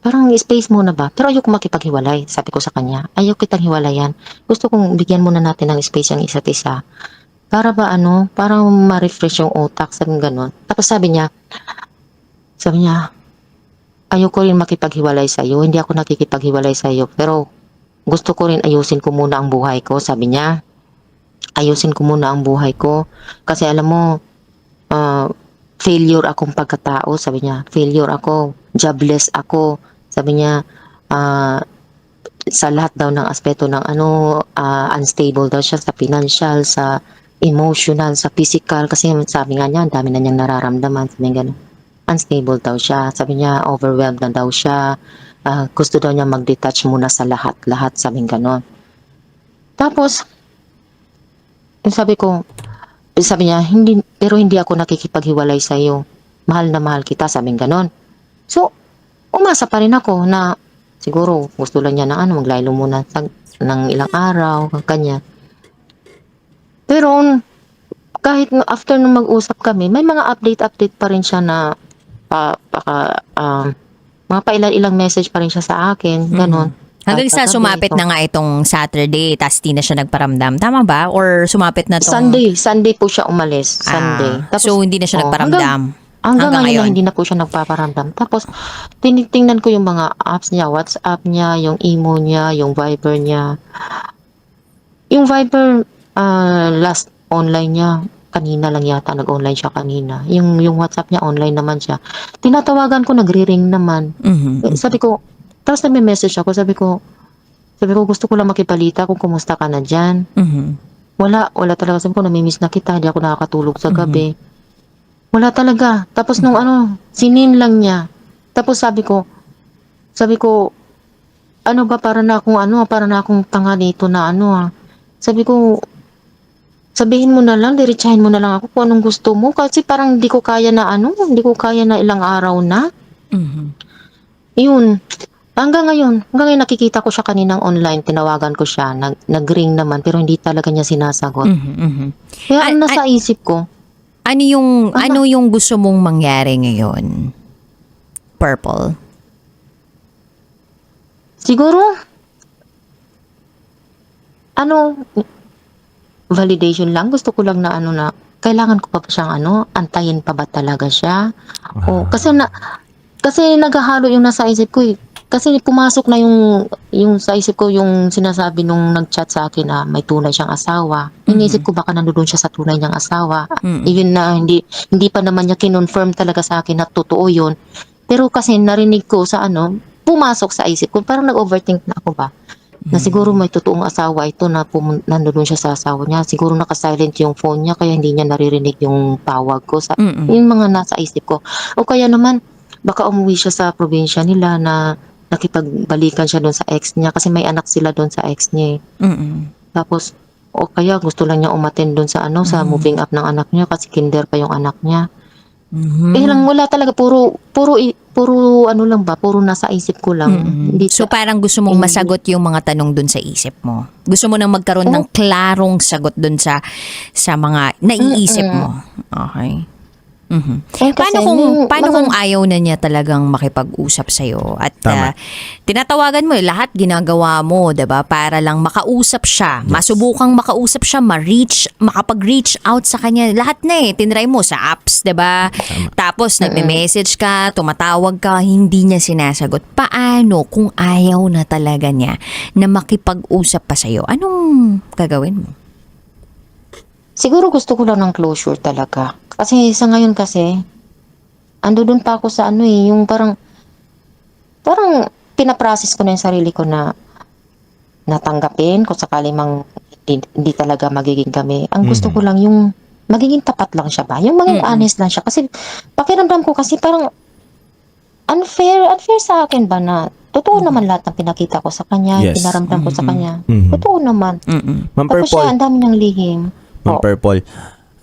parang space muna ba? Pero ayoko makipaghiwalay, sabi ko sa kanya. Ayoko kitang hiwalayan. Gusto kong bigyan muna natin ng space ang isa't isa. Para ba parang ma-refresh yung utak, sabi ganon. Tapos sabi niya, ayoko rin makipaghiwalay sa iyo. Hindi ako nakikipaghiwalay sa iyo. Pero gusto ko rin ayusin ko muna ang buhay ko, sabi niya. Ayusin ko muna ang buhay ko. Kasi alam mo, failure akong pagkatao, sabi niya. Failure ako. Jobless ako. Sabi niya, sa lahat daw ng aspeto ng unstable daw siya sa financial, sa emotional, sa physical. Kasi sabi nga niya, ang dami na niyang nararamdaman. Sabi niya gano'n. Unstable daw siya. Sabi niya, overwhelmed na daw siya. Gusto daw niya mag-detach muna sa lahat. Sabi niya gano'n. Tapos, sabi niya, pero hindi ako nakikipaghiwalay sa iyo. Mahal na mahal kita, sabi niya gano'n. So, umasa pa rin ako na siguro gusto lang niya na maglaylo muna ng ilang araw, kanya. Pero kahit after nung mag-usap kami, may mga update pa rin siya na mga pailan-ilang message pa rin siya sa akin, ganon. Hanggang sa sumapit na nga itong Saturday, tas di na siya nagparamdam. Tama ba? Or sumapit na tong... Sunday po siya umalis. Sunday. Tapos, so, hindi na siya nagparamdam. Hanggang ngayon hindi na po siya nagpaparamdam. Tapos, tinitingnan ko yung mga apps niya, WhatsApp niya, yung emo niya, yung Viber niya. Yung Viber, last online niya, kanina lang yata, nag-online siya kanina. Yung WhatsApp niya, online naman siya. Tinatawagan ko, nagre-ring naman. Sabi ko, tapos nagme-message ako, sabi ko, gusto ko lang makipalita kung kumusta ka na dyan. Wala talaga. Sabi ko, namimiss na kita, hindi ako nakakatulog sa gabi. Wala talaga. Tapos nung sinin lang niya. Tapos sabi ko, ba, para na akong tanga dito na Sabi ko, sabihin mo na lang, diretsahin mo na lang ako kung anong gusto mo. Kasi parang hindi ko kaya na ilang araw na. Yun. Hanggang ngayon nakikita ko siya kaninang online, tinawagan ko siya, nag-ring naman, pero hindi talaga niya sinasagot. Kaya ang nasa isip ko, ano yung gusto mong mangyari ngayon? Purple. Siguro, validation lang. Gusto ko lang na kailangan ko pa siyang antayin pa ba talaga siya? O, kasi naghahalo yung nasa isip ko eh. Kasi pumasok na yung sa isip ko yung sinasabi nung nag-chat sa akin na may tunay siyang asawa. Inisip ko baka nandoon siya sa tunay niyang asawa. Even na hindi pa naman niya kinonfirm talaga sa akin na totoo yun. Pero kasi narinig ko sa pumasok sa isip ko. Parang nag-overthink na ako ba? Na siguro may totoong asawa ito na nandoon siya sa asawa niya. Siguro naka-silent yung phone niya kaya hindi niya naririnig yung tawag ko. Yung mga nasa isip ko. O kaya naman, baka umuwi siya sa probinsya nila na nakipagbalikan siya doon sa ex niya kasi may anak sila doon sa ex niya. Tapos, o kaya gusto lang niya umattend doon sa sa moving up ng anak niya kasi kinder pa yung anak niya. Lang wala talaga, puro lang ba, puro nasa isip ko lang. So parang gusto mong masagot yung mga tanong doon sa isip mo. Gusto mo nang magkaroon ng klarong sagot doon sa mga naiisip mo. Okay. Paano kung ayaw na niya talagang makipag-usap sa iyo at tinatawagan mo lahat ginagawa mo, 'di ba? Para lang makausap siya, masubukang makausap siya, makapag-reach out sa kanya. Lahat na tinry mo sa apps, 'di ba? Tapos nagme-message ka, tumatawag ka, hindi niya sinasagot. Paano kung ayaw na talaga niya na makipag-usap pa sa iyo? Anong gagawin mo? Siguro gusto ko lang ng closure talaga. Kasi sa ngayon kasi, doon pa ako sa yung parang pinaprocess ko na yung sarili ko na natanggapin kung sakali mang hindi talaga magiging kami. Ang gusto ko lang yung magiging tapat lang siya ba? Yung maging honest lang siya. Kasi pakiramdam ko kasi parang unfair sa akin ba na totoo naman lahat ng pinakita ko sa kanya, pinaramdam ko sa kanya. Totoo naman. Tapos siya, ang dami niyang lihim. Ma'am Purple,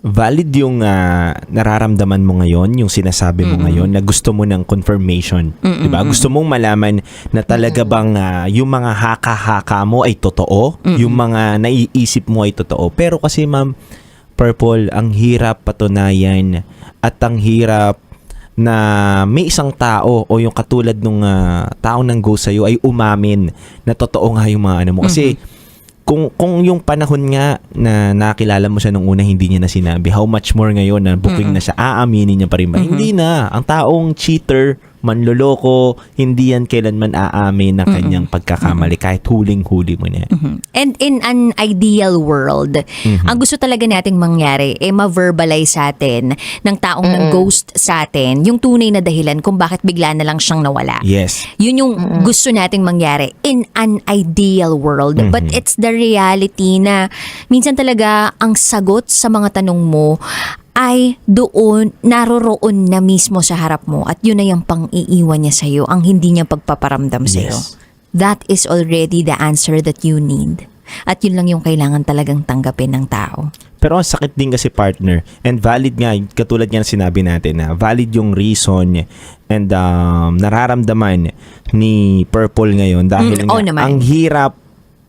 valid yung nararamdaman mo ngayon, yung sinasabi mo ngayon na gusto mo ng confirmation, 'di ba? Gusto mong malaman na talaga bang yung mga haka-haka mo ay totoo, yung mga naiisip mo ay totoo. Pero kasi Ma'am Purple, ang hirap patunayan at ang hirap na may isang tao o yung katulad nung taong nang go sa'yo ay umamin na totoo nga yung mga ano mo. Kasi kung yung panahon nga na nakilala mo siya nung una, hindi niya na sinabi, how much more ngayon na booking na siya, aaminin niya pa rin ba? Hindi na. Ang taong cheater, manloloko, hindi yan kailanman aamin ng kanyang pagkakamali kahit huling-huli mo na. And in an ideal world, ang gusto talaga nating mangyari ma-verbalize sa atin ng taong nag-ghost sa atin yung tunay na dahilan kung bakit bigla na lang siyang nawala. Yes. Yun yung gusto nating mangyari in an ideal world. But it's the reality na minsan talaga ang sagot sa mga tanong mo ay doon, naroroon na mismo sa harap mo at yun na yung pang-iiwan niya sa'yo, ang hindi niya pagpaparamdam sa'yo. Yes. That is already the answer that you need. At yun lang yung kailangan talagang tanggapin ng tao. Pero ang sakit din kasi, partner, and valid nga, katulad nga na sinabi natin, na valid yung reason and nararamdaman ni Purple ngayon dahil nga, naman. ang hirap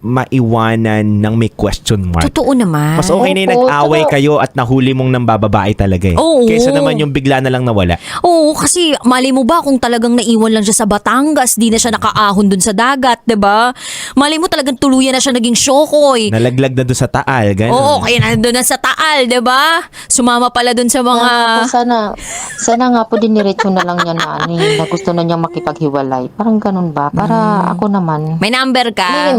maiwanan ng may question mark. Totoo naman. Mas okay na yung Opo, nag-away kayo at nahuli mong nang bababae talaga eh. Oo. Kaysa naman yung bigla na lang nawala. Oo, kasi mali mo ba kung talagang naiwan lang siya sa Batangas, di na siya nakaahon dun sa dagat, 'di ba? Mali mo talagang tuluyan na siya naging syokoy. Nalaglag na doon sa Taal, gano'n. Oo, kaya nandun na sa Taal, 'di ba? Sumama pala dun sa mga Sana nga po diniretso na lang niya na, na gusto na niya makipaghiwalay. Parang ganun ba? Para ako naman. May number ka.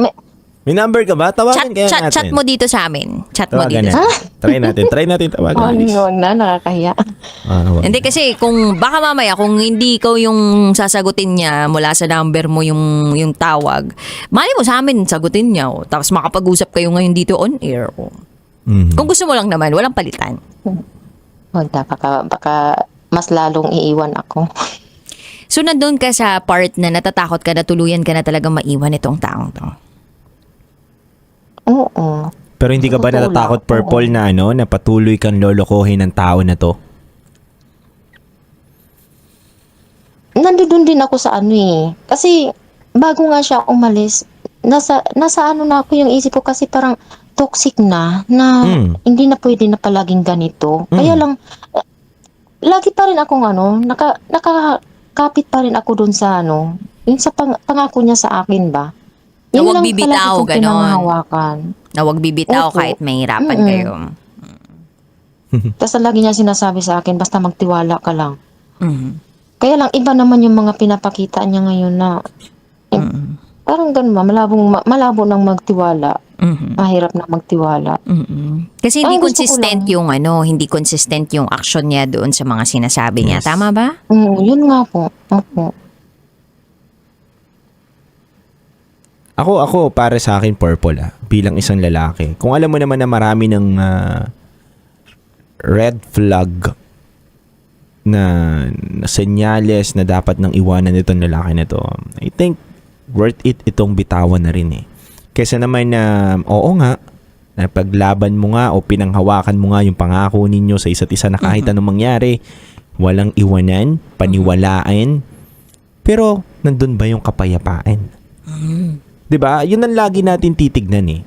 May number ka ba? Tawagan kaya natin. Chat mo dito sa amin. Chat mo Tawagan dito. natin. Try natin tawagan. Huwag na, nakakahiya. Wag. Hindi kasi kung baka mamaya kung hindi ikaw yung sasagutin niya mula sa number mo yung tawag, mali mo sa amin sagutin niya. Tapos makapag-usap kayo ngayon dito on air. Kung gusto mo lang naman, walang palitan. Huwag na, baka mas lalong iiwan ako. So nandun ka sa part na natatakot ka na tuluyan ka na talagang maiwan itong taong to. Oo. Pero hindi ka ba Totoo natatakot, lang. Purple, na na patuloy kang lolokohin ng tao na to? Nandun din ako sa Kasi bago nga siya umalis, nasa ano na ako yung isip ko kasi parang toxic na hindi na pwede na palaging ganito. Kaya lang, lagi pa rin akong nakakapit pa rin ako dun sa yung sa pangako niya sa akin ba? Na Yun huwag lang bibitaw, palagi kong ganon. pinanghahawakan. Na huwag bibitaw Opo. kahit mahirapan kayo. Tapos lagi niya sinasabi sa akin, basta magtiwala ka lang. Mhm. Kaya lang, iba naman yung mga pinapakita niya ngayon na parang ganun ba, malabo nang magtiwala. Mahirap na magtiwala. Kasi hindi Ang gusto ko consistent lang- yung hindi consistent yung action niya doon sa mga sinasabi niya. Yes. Tama ba? Yun nga po. Opo. Ako para sa akin, Purple, bilang isang lalaki. Kung alam mo naman na marami ng red flag na senyales na dapat nang iwanan itong lalaki na to, I think worth it itong bitawan na rin eh. Kesa naman na, oo nga, na paglaban mo nga o pinanghawakan mo nga yung pangako ninyo sa isa't isa na kahit anong mangyari, walang iwanan, paniwalaan, pero nandun ba yung kapayapaan? 'Di ba? Yun ang lagi natin titignan eh.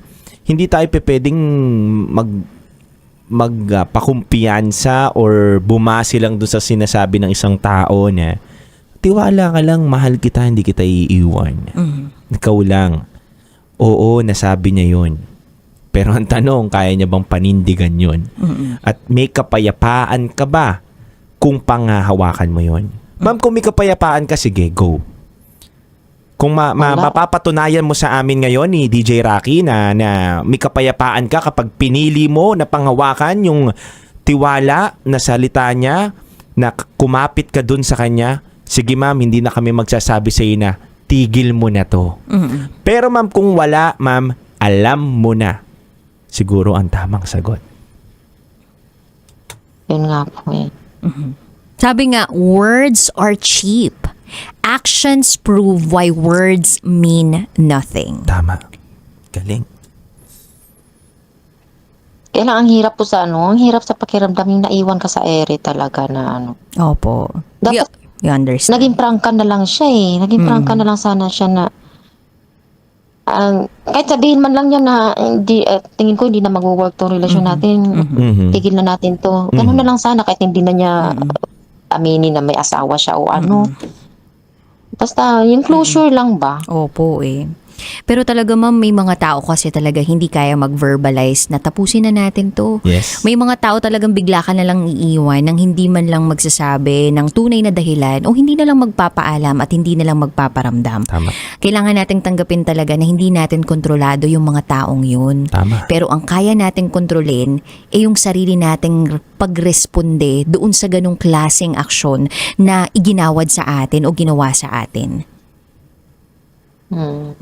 Hindi tayo pwedeng magpakumpiyansa or bumasi lang doon sa sinasabi ng isang tao na tiwala ka lang, mahal kita, hindi kita iiwan. Ikaw lang. Oo, nasabi niya yun. Pero ang tanong, kaya niya bang panindigan yun? At may kapayapaan ka ba kung pangahawakan mo yun? Ma'am, kung may kapayapaan ka, sige, go. Kung mapapatunayan mo sa amin ngayon ni DJ Rocky na may kapayapaan ka kapag pinili mo na panghawakan yung tiwala na salita niya, na kumapit ka dun sa kanya, sige ma'am, hindi na kami magsasabi sa iyo na tigil mo na to. Pero ma'am, kung wala, ma'am, alam mo na siguro ang tamang sagot. Yun nga po eh. Sabi nga, words are cheap. Actions prove why words mean nothing. Tama. Galing. Kaya lang ang hirap po ang hirap sa pakiramdam yung naiwan ka sa ere talaga na Opo. Dapat- You understand. Naging prangka na lang siya eh. Naging prangka na lang sana siya na Kahit sabihin man lang niya na hindi, tingin ko hindi na mag-work tong relasyon natin. Mhm. Tigil na natin to. Ganun na lang sana kahit hindi na niya aminin na may asawa siya o ano. Basta yung closure lang ba? Opo eh. Pero talaga ma'am, may mga tao kasi talaga hindi kaya mag-verbalize na tapusin na natin to. Yes. May mga tao talagang bigla ka na lang iiwan nang hindi man lang magsasabi ng tunay na dahilan o hindi na lang magpapaalam at hindi na lang magpaparamdam. Tama. Kailangan nating tanggapin talaga na hindi natin kontrolado yung mga taong yun. Tama. Pero ang kaya nating kontrolin ay yung sarili nating pagresponde doon sa ganong klaseng aksyon na iginawad sa atin o ginawa sa atin. Hmm.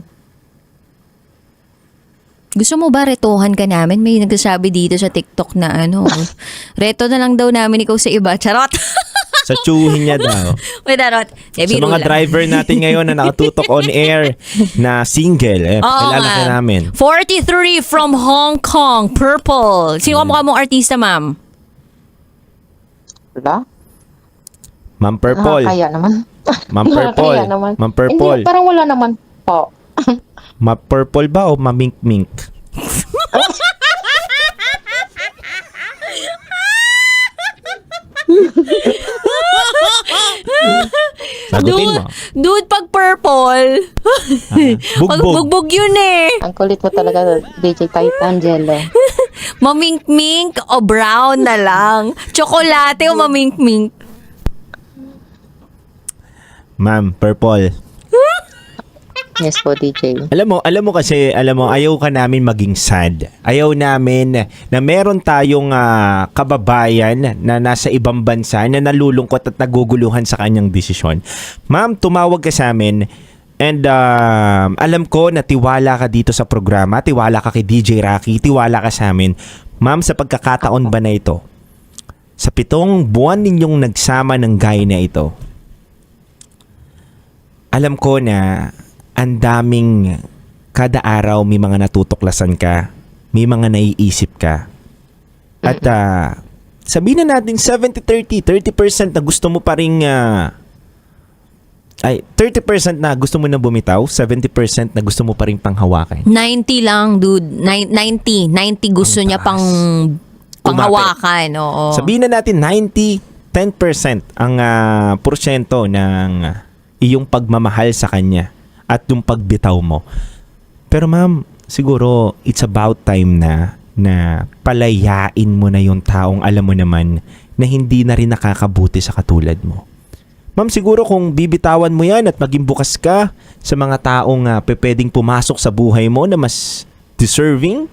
Gusto mo ba retohan ka namin? May nagsasabi dito sa TikTok na reto na lang daw namin ikaw sa iba. Charot! Sa tsuhin niya daw. Wait, charot. Sa mga driver natin ngayon na nakatutok on air na single, kilala ka namin. 43 from Hong Kong, Purple. Sino ka mukha mong artista, ma'am? Wala? Ma'am Purple. Kaya naman. Ma'am Purple. Kaya naman. Ma'am Purple. Hindi, parang wala naman po. Ma-purple ba o ma-mink-mink? Sagutin mo. Dude, pag purple, pag Bugbog. bugbog yun eh. Ang kulit mo talaga, DJ Titangelo. Mamink-mink o brown na lang. Tsokolate o mamink-mink. Ma'am, purple. Yes po, DJ. Alam mo kasi, ayaw ka namin maging sad. Ayaw namin na meron tayong kababayan na nasa ibang bansa na nalulungkot at naguguluhan sa kanyang desisyon. Ma'am, tumawag ka sa amin and alam ko na tiwala ka dito sa programa, tiwala ka kay DJ Rocky, tiwala ka sa amin. Ma'am, sa pagkakataon ba na ito, sa 7 buwan ninyong nagsama ng guy na ito, alam ko na ang daming kada araw may mga natutuklasan ka, may mga naiisip ka. At sabihin na natin 70-30, 30% na gusto mo pa rin 30% na gusto mo na bumitaw, 70% na gusto mo pa rin panghawakan. 90 lang, dude. 90 gusto Ang niya taas. panghawakan. Oo. Sabihin na natin 10% ang porsyento ng iyong pagmamahal sa kanya at yung pagbitaw mo. Pero ma'am, siguro it's about time na palayain mo na yung taong alam mo naman na hindi na rin nakakabuti sa katulad mo. Ma'am, siguro kung bibitawan mo yan at maging bukas ka sa mga taong pwedeng pumasok sa buhay mo na mas deserving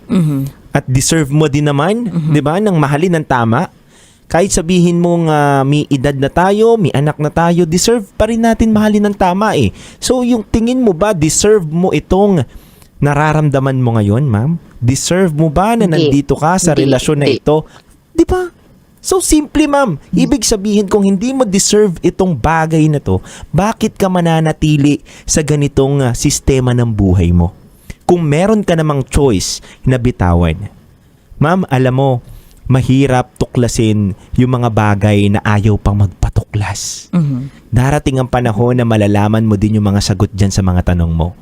at deserve mo din naman, 'di ba, ng mahalin ng tama. Kahit sabihin mong may edad na tayo, may anak na tayo, deserve pa rin natin mahalin ng tama eh. So yung tingin mo ba, deserve mo itong nararamdaman mo ngayon, ma'am? Deserve mo ba na Hindi. nandito ka sa Hindi. relasyon na Hindi. ito? Di ba? So simple, ma'am. Ibig sabihin kung hindi mo deserve itong bagay na to, bakit ka mananatili sa ganitong sistema ng buhay mo? Kung meron ka namang choice na bitawan. Ma'am, alam mo, mahirap tuklasin yung mga bagay na ayaw pang magpatuklas. Darating ang panahon na malalaman mo din yung mga sagot dyan sa mga tanong mo.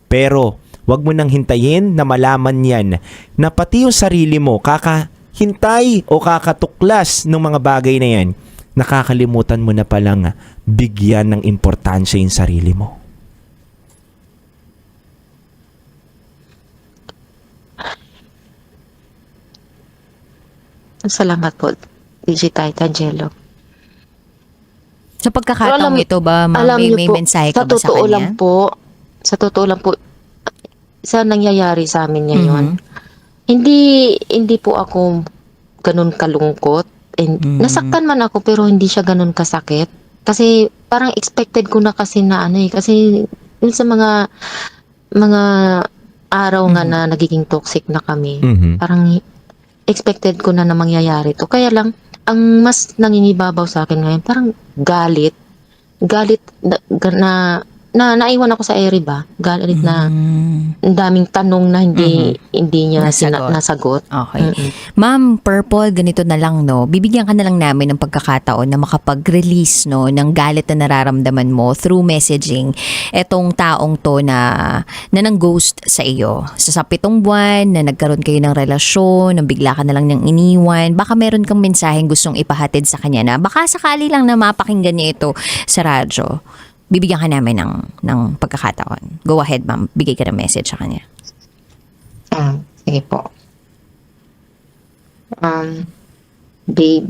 Pero, wag mo nang hintayin na malaman yan na pati yung sarili mo kakahintay o kakatuklas ng mga bagay na yan, nakakalimutan mo na palang bigyan ng importansya yung sarili mo. Salamat po, DJ Titangelo. Sa pagkakataong ito ba, ma'am, Alam niyo may po, mensahe ka ba sa totoo kanya? lang po, sa totoo lang po, sa nangyayari sa amin ngayon, hindi po ako ganun kalungkot. And nasaktan man ako pero hindi siya ganun kasakit. Kasi parang expected ko na kasi na kasi yun sa mga araw nga na nagiging toxic na kami. Parang expected ko na mangyayari to. Kaya lang, ang mas nangingibabaw sa akin ngayon, parang galit na naiwan ako sa ere ba? Galit na ang daming tanong na hindi niya nasagot. Okay. Mm-mm. Ma'am, Purple, ganito na lang, no? Bibigyan ka na lang namin ng pagkakataon na makapag-release, no, ng galit na nararamdaman mo through messaging etong taong to na nang-ghost sa iyo. Sa 7 buwan na nagkaroon kayo ng relasyon, nang bigla ka na lang niyang iniwan, baka meron kang mensaheng gustong ipahatid sa kanya na baka sakali lang na mapakinggan niya ito sa radyo. Bibigyan ka namin ng pagkakataon. Go ahead, ma'am. Bigay ka ng message sa kanya. Sige po. Babe,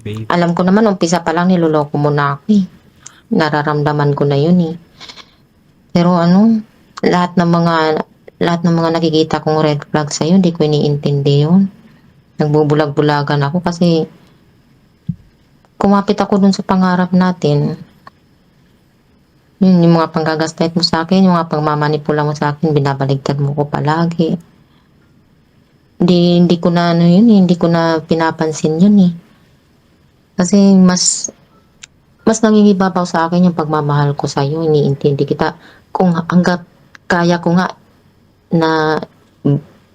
Babe. alam ko naman, umpisa pa lang niloloko mo na ako eh. Nararamdaman ko na yun eh. Pero lahat ng mga nakikita kong red flag sa'yo, hindi ko iniintindi yun. Nagbubulag-bulagan ako kasi kumapit ako dun sa pangarap natin. Yung mga panggagastait mo sa akin, yung mga pagmamanipula mo sa akin, binabaligtad mo ko palagi. Hindi ko na hindi ko na pinapansin yun eh. Kasi mas nangingibabaw sa akin yung pagmamahal ko sa iyo, iniintindi kita. Kung hanggat kaya ko nga na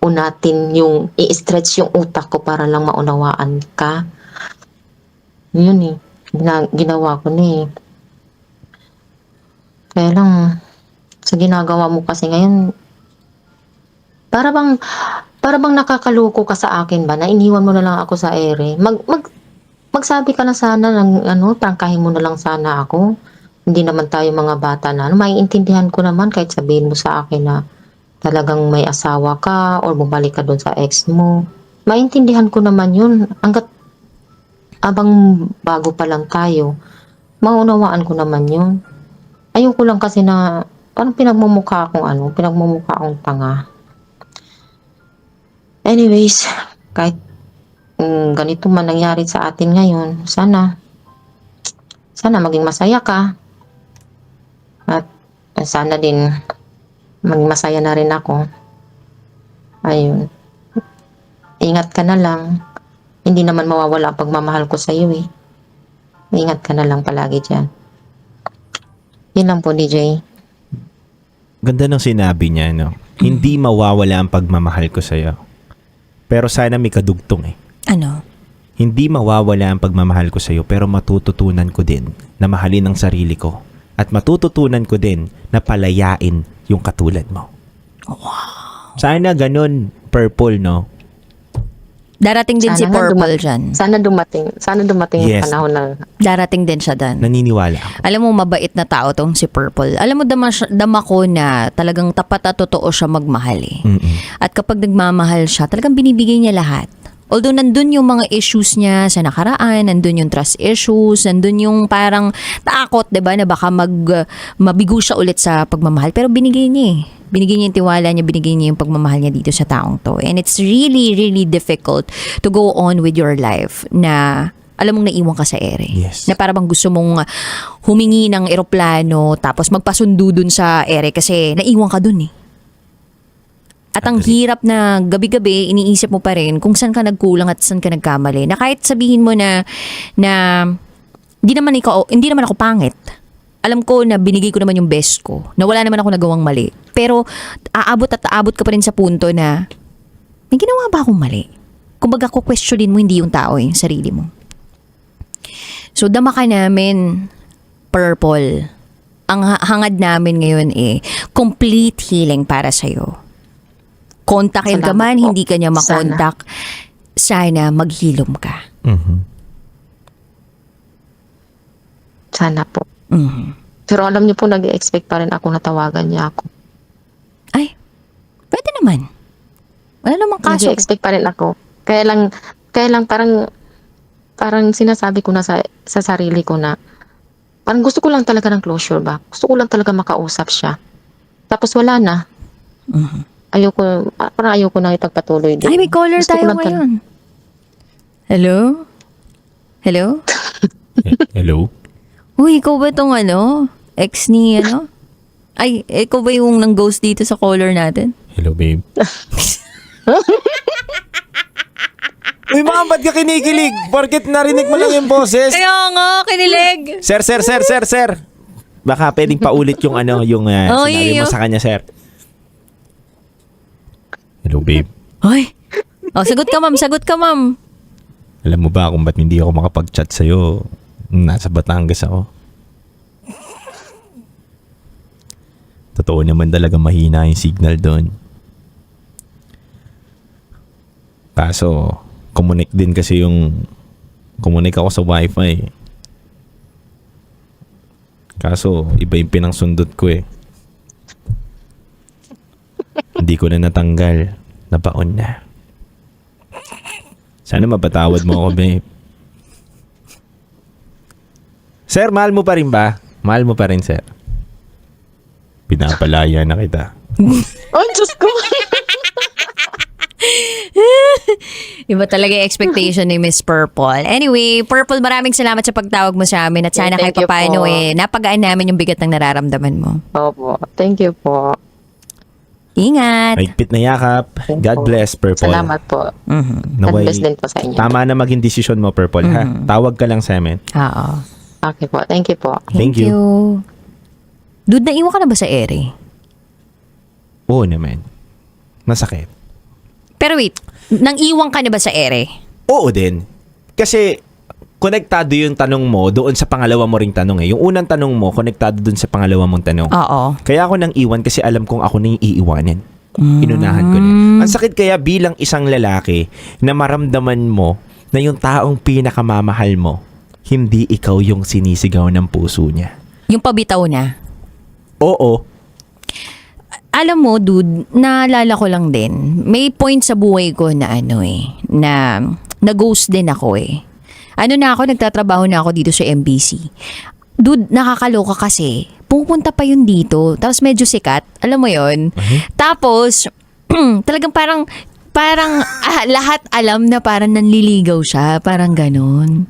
unatin yung i-stretch yung utak ko para lang maunawaan ka. Yun eh. Ginawa ko na eh. Kaya lang, sa ginagawa mo kasi ngayon, para bang nakakaloko ka sa akin ba, na iniwan mo na lang ako sa ere. Magsabi ka na sana ng prangkahin mo na lang sana ako. Hindi naman tayo mga bata na. Maiintindihan ko naman kahit sabihin mo sa akin na talagang may asawa ka or bumalik ka doon sa ex mo. Maintindihan ko naman yun. Abang bago pa lang tayo, maunawaan ko naman yun. Ayoko lang kasi na parang pinagmumukha akong tanga. Anyways, kahit ganito man nangyari sa atin ngayon, sana maging masaya ka. At sana din maging masaya na rin ako. Ayun. Ingat ka na lang. Hindi naman mawawala ang pagmamahal ko sa iyo eh. Ingat ka na lang palagi dyan. Yun lang po, DJ. Ganda ng sinabi niya, no? Hindi mawawala ang pagmamahal ko sa'yo. Pero sana may kadugtong eh. Ano? Hindi mawawala ang pagmamahal ko sa'yo pero matututunan ko din na mahalin ang sarili ko. At matututunan ko din na palayain yung katulad mo. Wow. Sana ganun, Purple, no? Darating din Sana si nga Purple dyan. Sana dumating Yes. yung panahon na Darating din siya dyan. Naniniwala ako. Alam mo, mabait na tao tong si Purple. Alam mo, dama ko na talagang tapat at totoo siya magmahal eh. Mm-mm. At kapag nagmamahal siya, talagang binibigay niya lahat. Although nandun yung mga issues niya sa nakaraan, nandun yung trust issues, nandun yung parang takot, 'di ba, na baka mabigo siya ulit sa pagmamahal. Pero binigay niya eh. Binigay niya yung tiwala niya, binigay niya yung pagmamahal niya dito sa taong to. And it's really, really difficult to go on with your life na alam mong naiwan ka sa ere. Yes. Na para bang gusto mong humingi ng eroplano tapos magpasundo dun sa ere kasi naiwan ka dun eh. At ang hirap na gabi-gabi, iniisip mo pa rin kung saan ka nagkulang at saan ka nagkamali. Na kahit sabihin mo na hindi naman ako pangit. Alam ko na binigay ko naman yung best ko. Na wala naman ako nagawang mali. Pero aabot ka pa rin sa punto na may ginawa ba akong mali? Kumbaga questionin mo hindi yung tao yung sarili mo. So dama ka namin, Purple. Ang hangad namin ngayon complete healing para sa'yo. Kontakin ka man, hindi ka niya makontak. Sana maghilom ka. Mhm. sana po. Mhm. Pero alam niyo po, nag-expect pa rin ako na tawagan niya ako. Ay, pwede naman. Wala namang kaso. Nag-expect pa rin ako. Kaya lang parang sinasabi ko na sa sarili ko na parang gusto ko lang talaga ng closure ba? Gusto ko lang talaga makausap siya. Tapos wala na. Mhm. Ayoko na ipagpatuloy din. Ay, may caller Gusto ko tayo lang ngayon. Hello? Hello? Hello? Uy, ikaw ba tong ex ni Ay, ikaw ba yung nang-ghost dito sa caller natin? Hello, babe. Uy, mga ba't ka kinikilig? Porket narinig mo lang yung boses. Kaya nga, kinilig. Sir. Baka pwedeng paulit yung sinabi mo sa kanya, sir. Hello, babe. Ay. Oh, sagot ka, ma'am. Alam mo ba kung ba't hindi ako makapag-chat sa'yo nung nasa Batangas ako? Totoo naman talaga mahina yung signal doon. Kaso, kumunik ako sa wifi. Kaso, iba yung pinangsundot ko eh. Hindi ko na natanggal. Nabaon na. Sana mapatawad mo ako, babe. Sir, mahal mo pa rin ba? Mahal mo pa rin, sir. Pinapalaya na kita. Ay, Diyos ko. Iba talaga yung expectation ni Miss Purple. Anyway, Purple, maraming salamat sa pagtawag mo sa amin at sana kahit Thank you papaano po. napagaan namin yung bigat ng nararamdaman mo. Opo. Thank you po. Ingat! Mahigpit na yakap. God bless, Purple. Salamat po. God Naway, bless din po sa inyo. tama na maging desisyon mo, Purple, ha? Tawag ka lang sa amin. Oo. Okay po. Thank you po. Thank you. Dude, naiwan ka na ba sa ere? Oo naman. Masakit. Pero wait, nang iwan ka na ba sa ere? Oo din. Kasi, konektado yung tanong mo doon sa pangalawa mo ring tanong eh. Yung unang tanong mo, konektado doon sa pangalawa mong tanong. Oo. Kaya ako nang iwan kasi alam kong ako na yung iiwanin. Inunahan ko na. Ang sakit kaya bilang isang lalaki na maramdaman mo na yung taong pinakamamahal mo, hindi ikaw yung sinisigaw ng puso niya. Yung pabitaw na. Oo. Alam mo, dude, naalala ko lang din, may point sa buhay ko na na-ghost din ako eh. Nagtatrabaho na ako dito sa MBC. Dude, nakakaloka kasi, pupunta pa yun dito, tapos medyo sikat, alam mo yun? Tapos, talagang parang lahat alam na parang nanliligaw siya, parang ganun.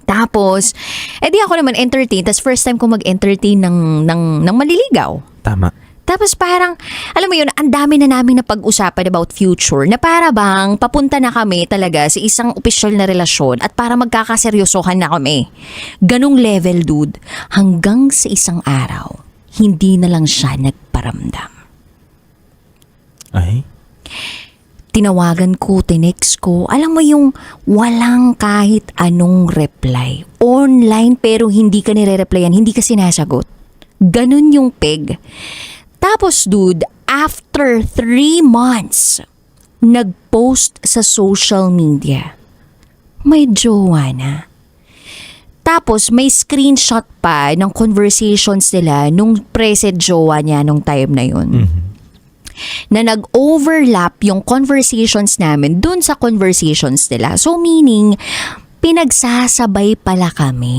Tapos, di ako naman entertain, tapos first time ko mag-entertain ng maliligaw. Tama. Tapos parang, alam mo yun, ang dami na namin na pag-usapan about future na para bang papunta na kami talaga sa isang opisyal na relasyon at para magkakaseryosohan na kami. Ganong level, dude. Hanggang sa isang araw, hindi na lang siya nagparamdam. Ay? Tinawagan ko, tinext ko, alam mo yung walang kahit anong reply. Online pero hindi ka nire-replyan, hindi ka sinasagot. Ganun yung peg. Tapos dude, after 3 months, nag-post sa social media. May jowa na. Tapos may screenshot pa ng conversations nila nung present jowa niya nung time na yun. Na nag-overlap yung conversations namin dun sa conversations nila. So meaning, pinagsasabay pala kami.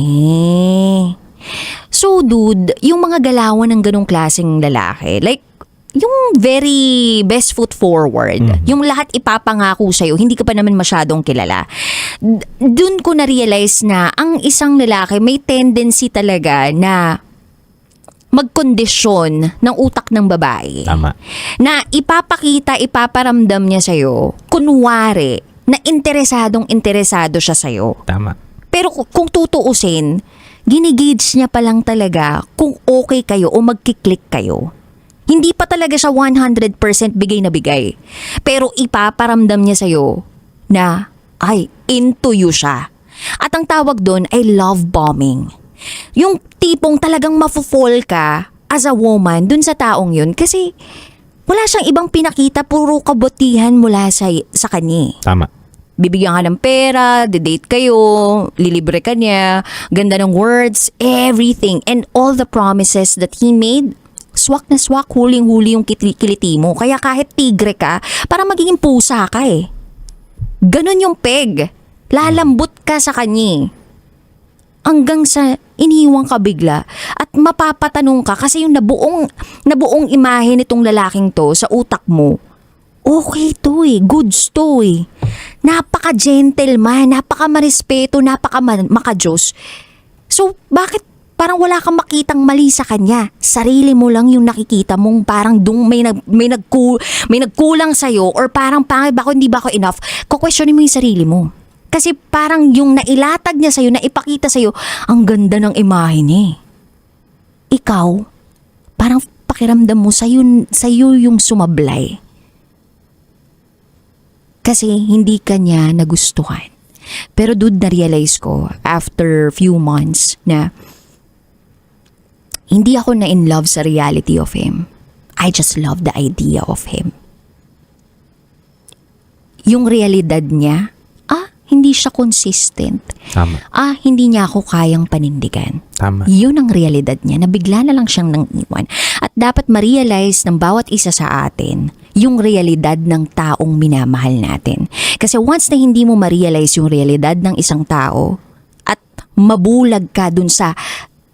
So dude, yung mga galawan ng ganong klaseng lalaki, like, yung very best foot forward, yung lahat ipapangako sa'yo, hindi ka pa naman masyadong kilala. Dun ko na-realize na ang isang lalaki may tendency talaga na magkondisyon ng utak ng babae. Tama. Na ipaparamdam niya sa'yo, kunwari, na interesado siya sa'yo. Tama. Pero kung tutuusin, ginigauge niya pa lang talaga kung okay kayo o magkiklik kayo. Hindi pa talaga siya 100% bigay na bigay. Pero ipaparamdam niya sa'yo na, ay, into you siya. At ang tawag doon ay love bombing. Yung tipong talagang mafo-fall ka as a woman dun sa taong yun kasi wala siyang ibang pinakita, puro kabutihan mula sa kanya. Tama. Bibigyan ka ng pera, didate kayo, lilibre ka niya, ganda ng words, everything. And all the promises that he made, swak na swak, huling-huli yung kiliti mo. Kaya kahit tigre ka, para magiging pusa ka eh. Ganon yung peg. Lalambot ka sa kanya. Hanggang sa iniwan ka bigla at mapapatanong ka kasi yung nabuong imahe nitong lalaking to sa utak mo, okay to eh, goods to eh. Napaka-gentleman, napaka-marespeto, napaka-makajos. So, bakit parang wala kang makitang mali sa kanya. Sarili mo lang yung nakikita mong parang may nagkulang sa'yo or parang pangit ba ako, hindi ba ako enough. Kukwestiyonin mo yung sarili mo. Kasi parang yung nailatag niya sa'yo, naipakita sa'yo, ang ganda ng imahe niya eh. Ikaw, parang pakiramdam mo sa'yo yung sumablay. Kasi hindi ka niya nagustuhan. Pero dude, na-realize ko after few months na hindi ako na in love sa reality of him. I just love the idea of him. Yung realidad niya, hindi siya consistent. Tama. Hindi niya ako kayang panindigan. Tama. Yun ang realidad niya, na bigla na lang siyang nang iwan. At dapat ma-realize ng bawat isa sa atin yung realidad ng taong minamahal natin. Kasi once na hindi mo ma-realize yung realidad ng isang tao at mabulag ka dun sa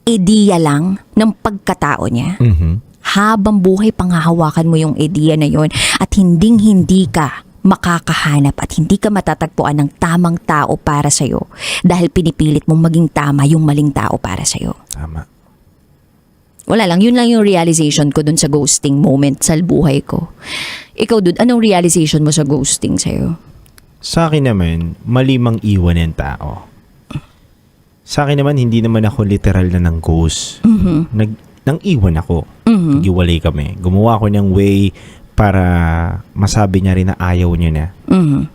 ideya lang ng pagkatao niya, habang buhay panghahawakan mo yung ideya na yun at hindi ka makakahanap at hindi ka matatagpuan ng tamang tao para sa'yo dahil pinipilit mong maging tama yung maling tao para sa'yo. Tama. Wala lang, yun lang yung realization ko dun sa ghosting moment sa buhay ko. Ikaw dun, anong realization mo sa ghosting sa'yo? Sa akin naman, mali mang iwan ng tao. Sa akin naman, hindi naman ako literal na ng ghost. Nang iwan ako. Nag-iwalay kami. Gumawa ko ng way para masabi niya rin na ayaw niya na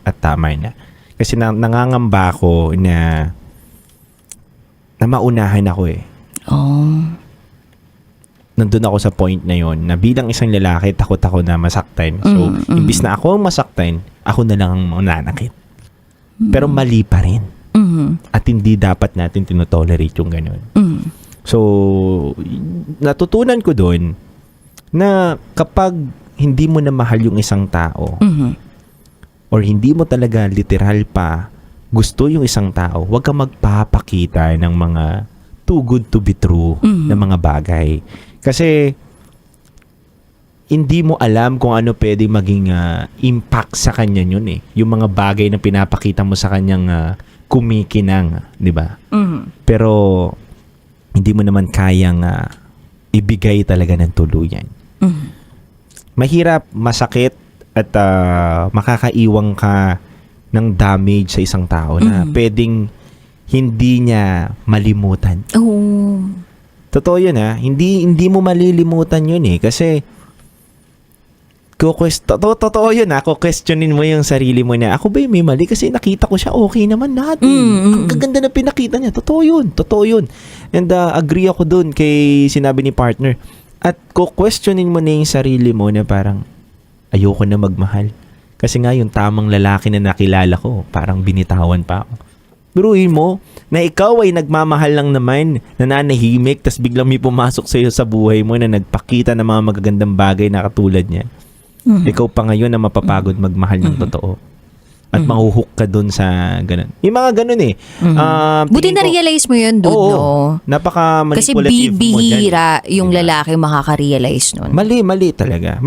at tama na. Kasi nangangamba ako na maunahan ako eh. Nandun ako sa point na yon na bilang isang lalaki, takot ako na masaktan. So, imbis na ako ang masaktan, ako na lang ang mananakit. Pero mali pa rin. At hindi dapat natin tinotolerate yung ganun. So, natutunan ko doon na kapag hindi mo na mahal yung isang tao or hindi mo talaga literal pa gusto yung isang tao, huwag ka magpapakita ng mga too good to be true na mga bagay. Kasi hindi mo alam kung ano pwede maging impact sa kanya yun eh. Yung mga bagay na pinapakita mo sa kanyang kumikinang, di ba? Pero hindi mo naman kayang ibigay talaga ng tuluyan. Mahirap, masakit, at makakaiwang ka ng damage sa isang tao na pwedeng hindi niya malimutan. Totoo yun hindi mo malilimutan yun eh. Kasi totoo yun questionin mo yung sarili mo na ako ba yung may mali? Kasi nakita ko siya okay naman natin. Ang gaganda na pinakita niya. Totoo yun. And agree ako dun kay sinabi ni partner. At questionin mo na yung sarili mo na parang ayoko na magmahal. Kasi nga yung tamang lalaki na nakilala ko, parang binitawan pa ako. Biruin mo na ikaw ay nagmamahal lang naman, nananahimik, tas biglang may pumasok sa iyo sa buhay mo na nagpakita ng mga magagandang bagay na katulad niya. Ikaw pa ngayon na mapapagod magmahal ng totoo. At mahuhook ka dun sa ganun. Yung mga ganun eh. Buti na-realize mo yun, dude, no? Napaka-manipulative mo kasi dyan. bibihira yung Diba? lalaki makaka-realize nun. Mali talaga.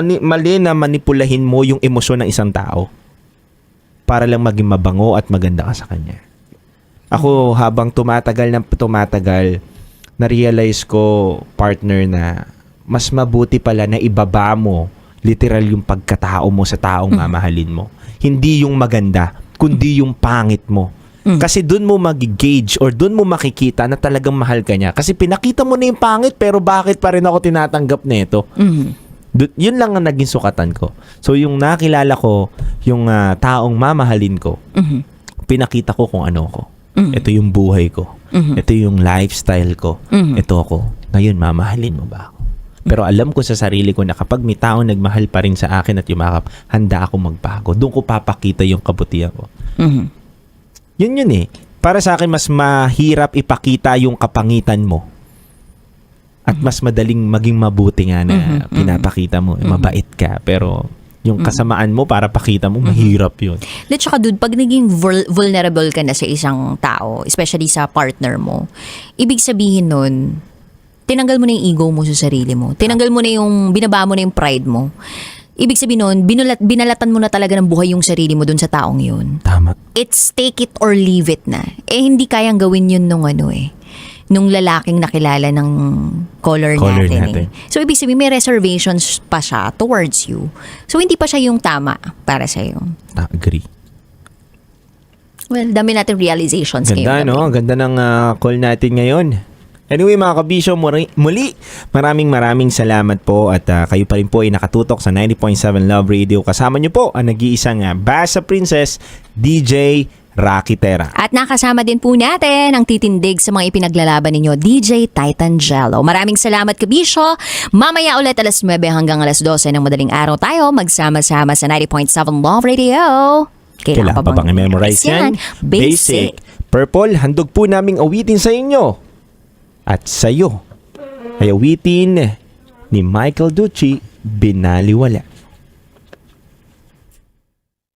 Mali na manipulahin mo yung emosyon ng isang tao para lang maging mabango at maganda ka sa kanya. Ako, habang tumatagal, na-realize ko, partner, na mas mabuti pala na ibaba mo literal yung pagkatao mo sa taong mamahalin mo. Hindi yung maganda, kundi yung pangit mo. Kasi dun mo mag-gauge or dun mo makikita na talagang mahal ka niya. Kasi pinakita mo na yung pangit, pero bakit pa rin ako tinatanggap nito? Yun lang ang naging sukatan ko. So yung nakilala ko, yung taong mamahalin ko, pinakita ko kung ano ko. Ito yung buhay ko. Ito yung lifestyle ko. Ito ako. Ngayon, mamahalin mo ba ako? Pero alam ko sa sarili ko na kapag may taong nagmahal pa rin sa akin at yumakap, handa ako magbago. Doon ko papakita yung kabutihan ko. Yun eh. Para sa akin, mas mahirap ipakita yung kapangitan mo. At mas madaling maging mabuti nga na pinapakita mo. Mabait ka. Pero yung kasamaan mo para pakita mo, mahirap yun. At saka dude, pag naging vulnerable ka na sa isang tao, especially sa partner mo, ibig sabihin nun, tinanggal mo na yung ego mo sa sarili mo. Tinanggal mo na yung, binaba mo na yung pride mo. Ibig sabihin nun, binalatan mo na talaga ng buhay yung sarili mo dun sa taong yun. Tama. It's take it or leave it na. Hindi kayang gawin yun nung nung lalaking nakilala ng caller Caller natin. natin. So, ibig sabihin, may reservations pa siya towards you. So, hindi pa siya yung tama para sa'yo. Agree. Well, dami natin realizations Ganda, ngayon. no? Ang ganda ng call natin ngayon. Anyway, mga kabisyo, muli, maraming salamat po at kayo pa rin po ay nakatutok sa 90.7 Love Radio. Kasama nyo po ang nag-iisang Basa Princess, DJ Rocky Terra. At nakasama din po natin ang titindig sa mga ipinaglalaban ninyo, DJ Titan Jello. Maraming salamat, kabisyo. Mamaya ulit alas 9 hanggang alas 12 ng madaling araw tayo magsama-sama sa 90.7 Love Radio. Kailangan pa bang i-memorize yan? Basic. Purple, handog po naming awitin sa inyo. At sa'yo ay awitin ni Michael Ducci, Binaliwala.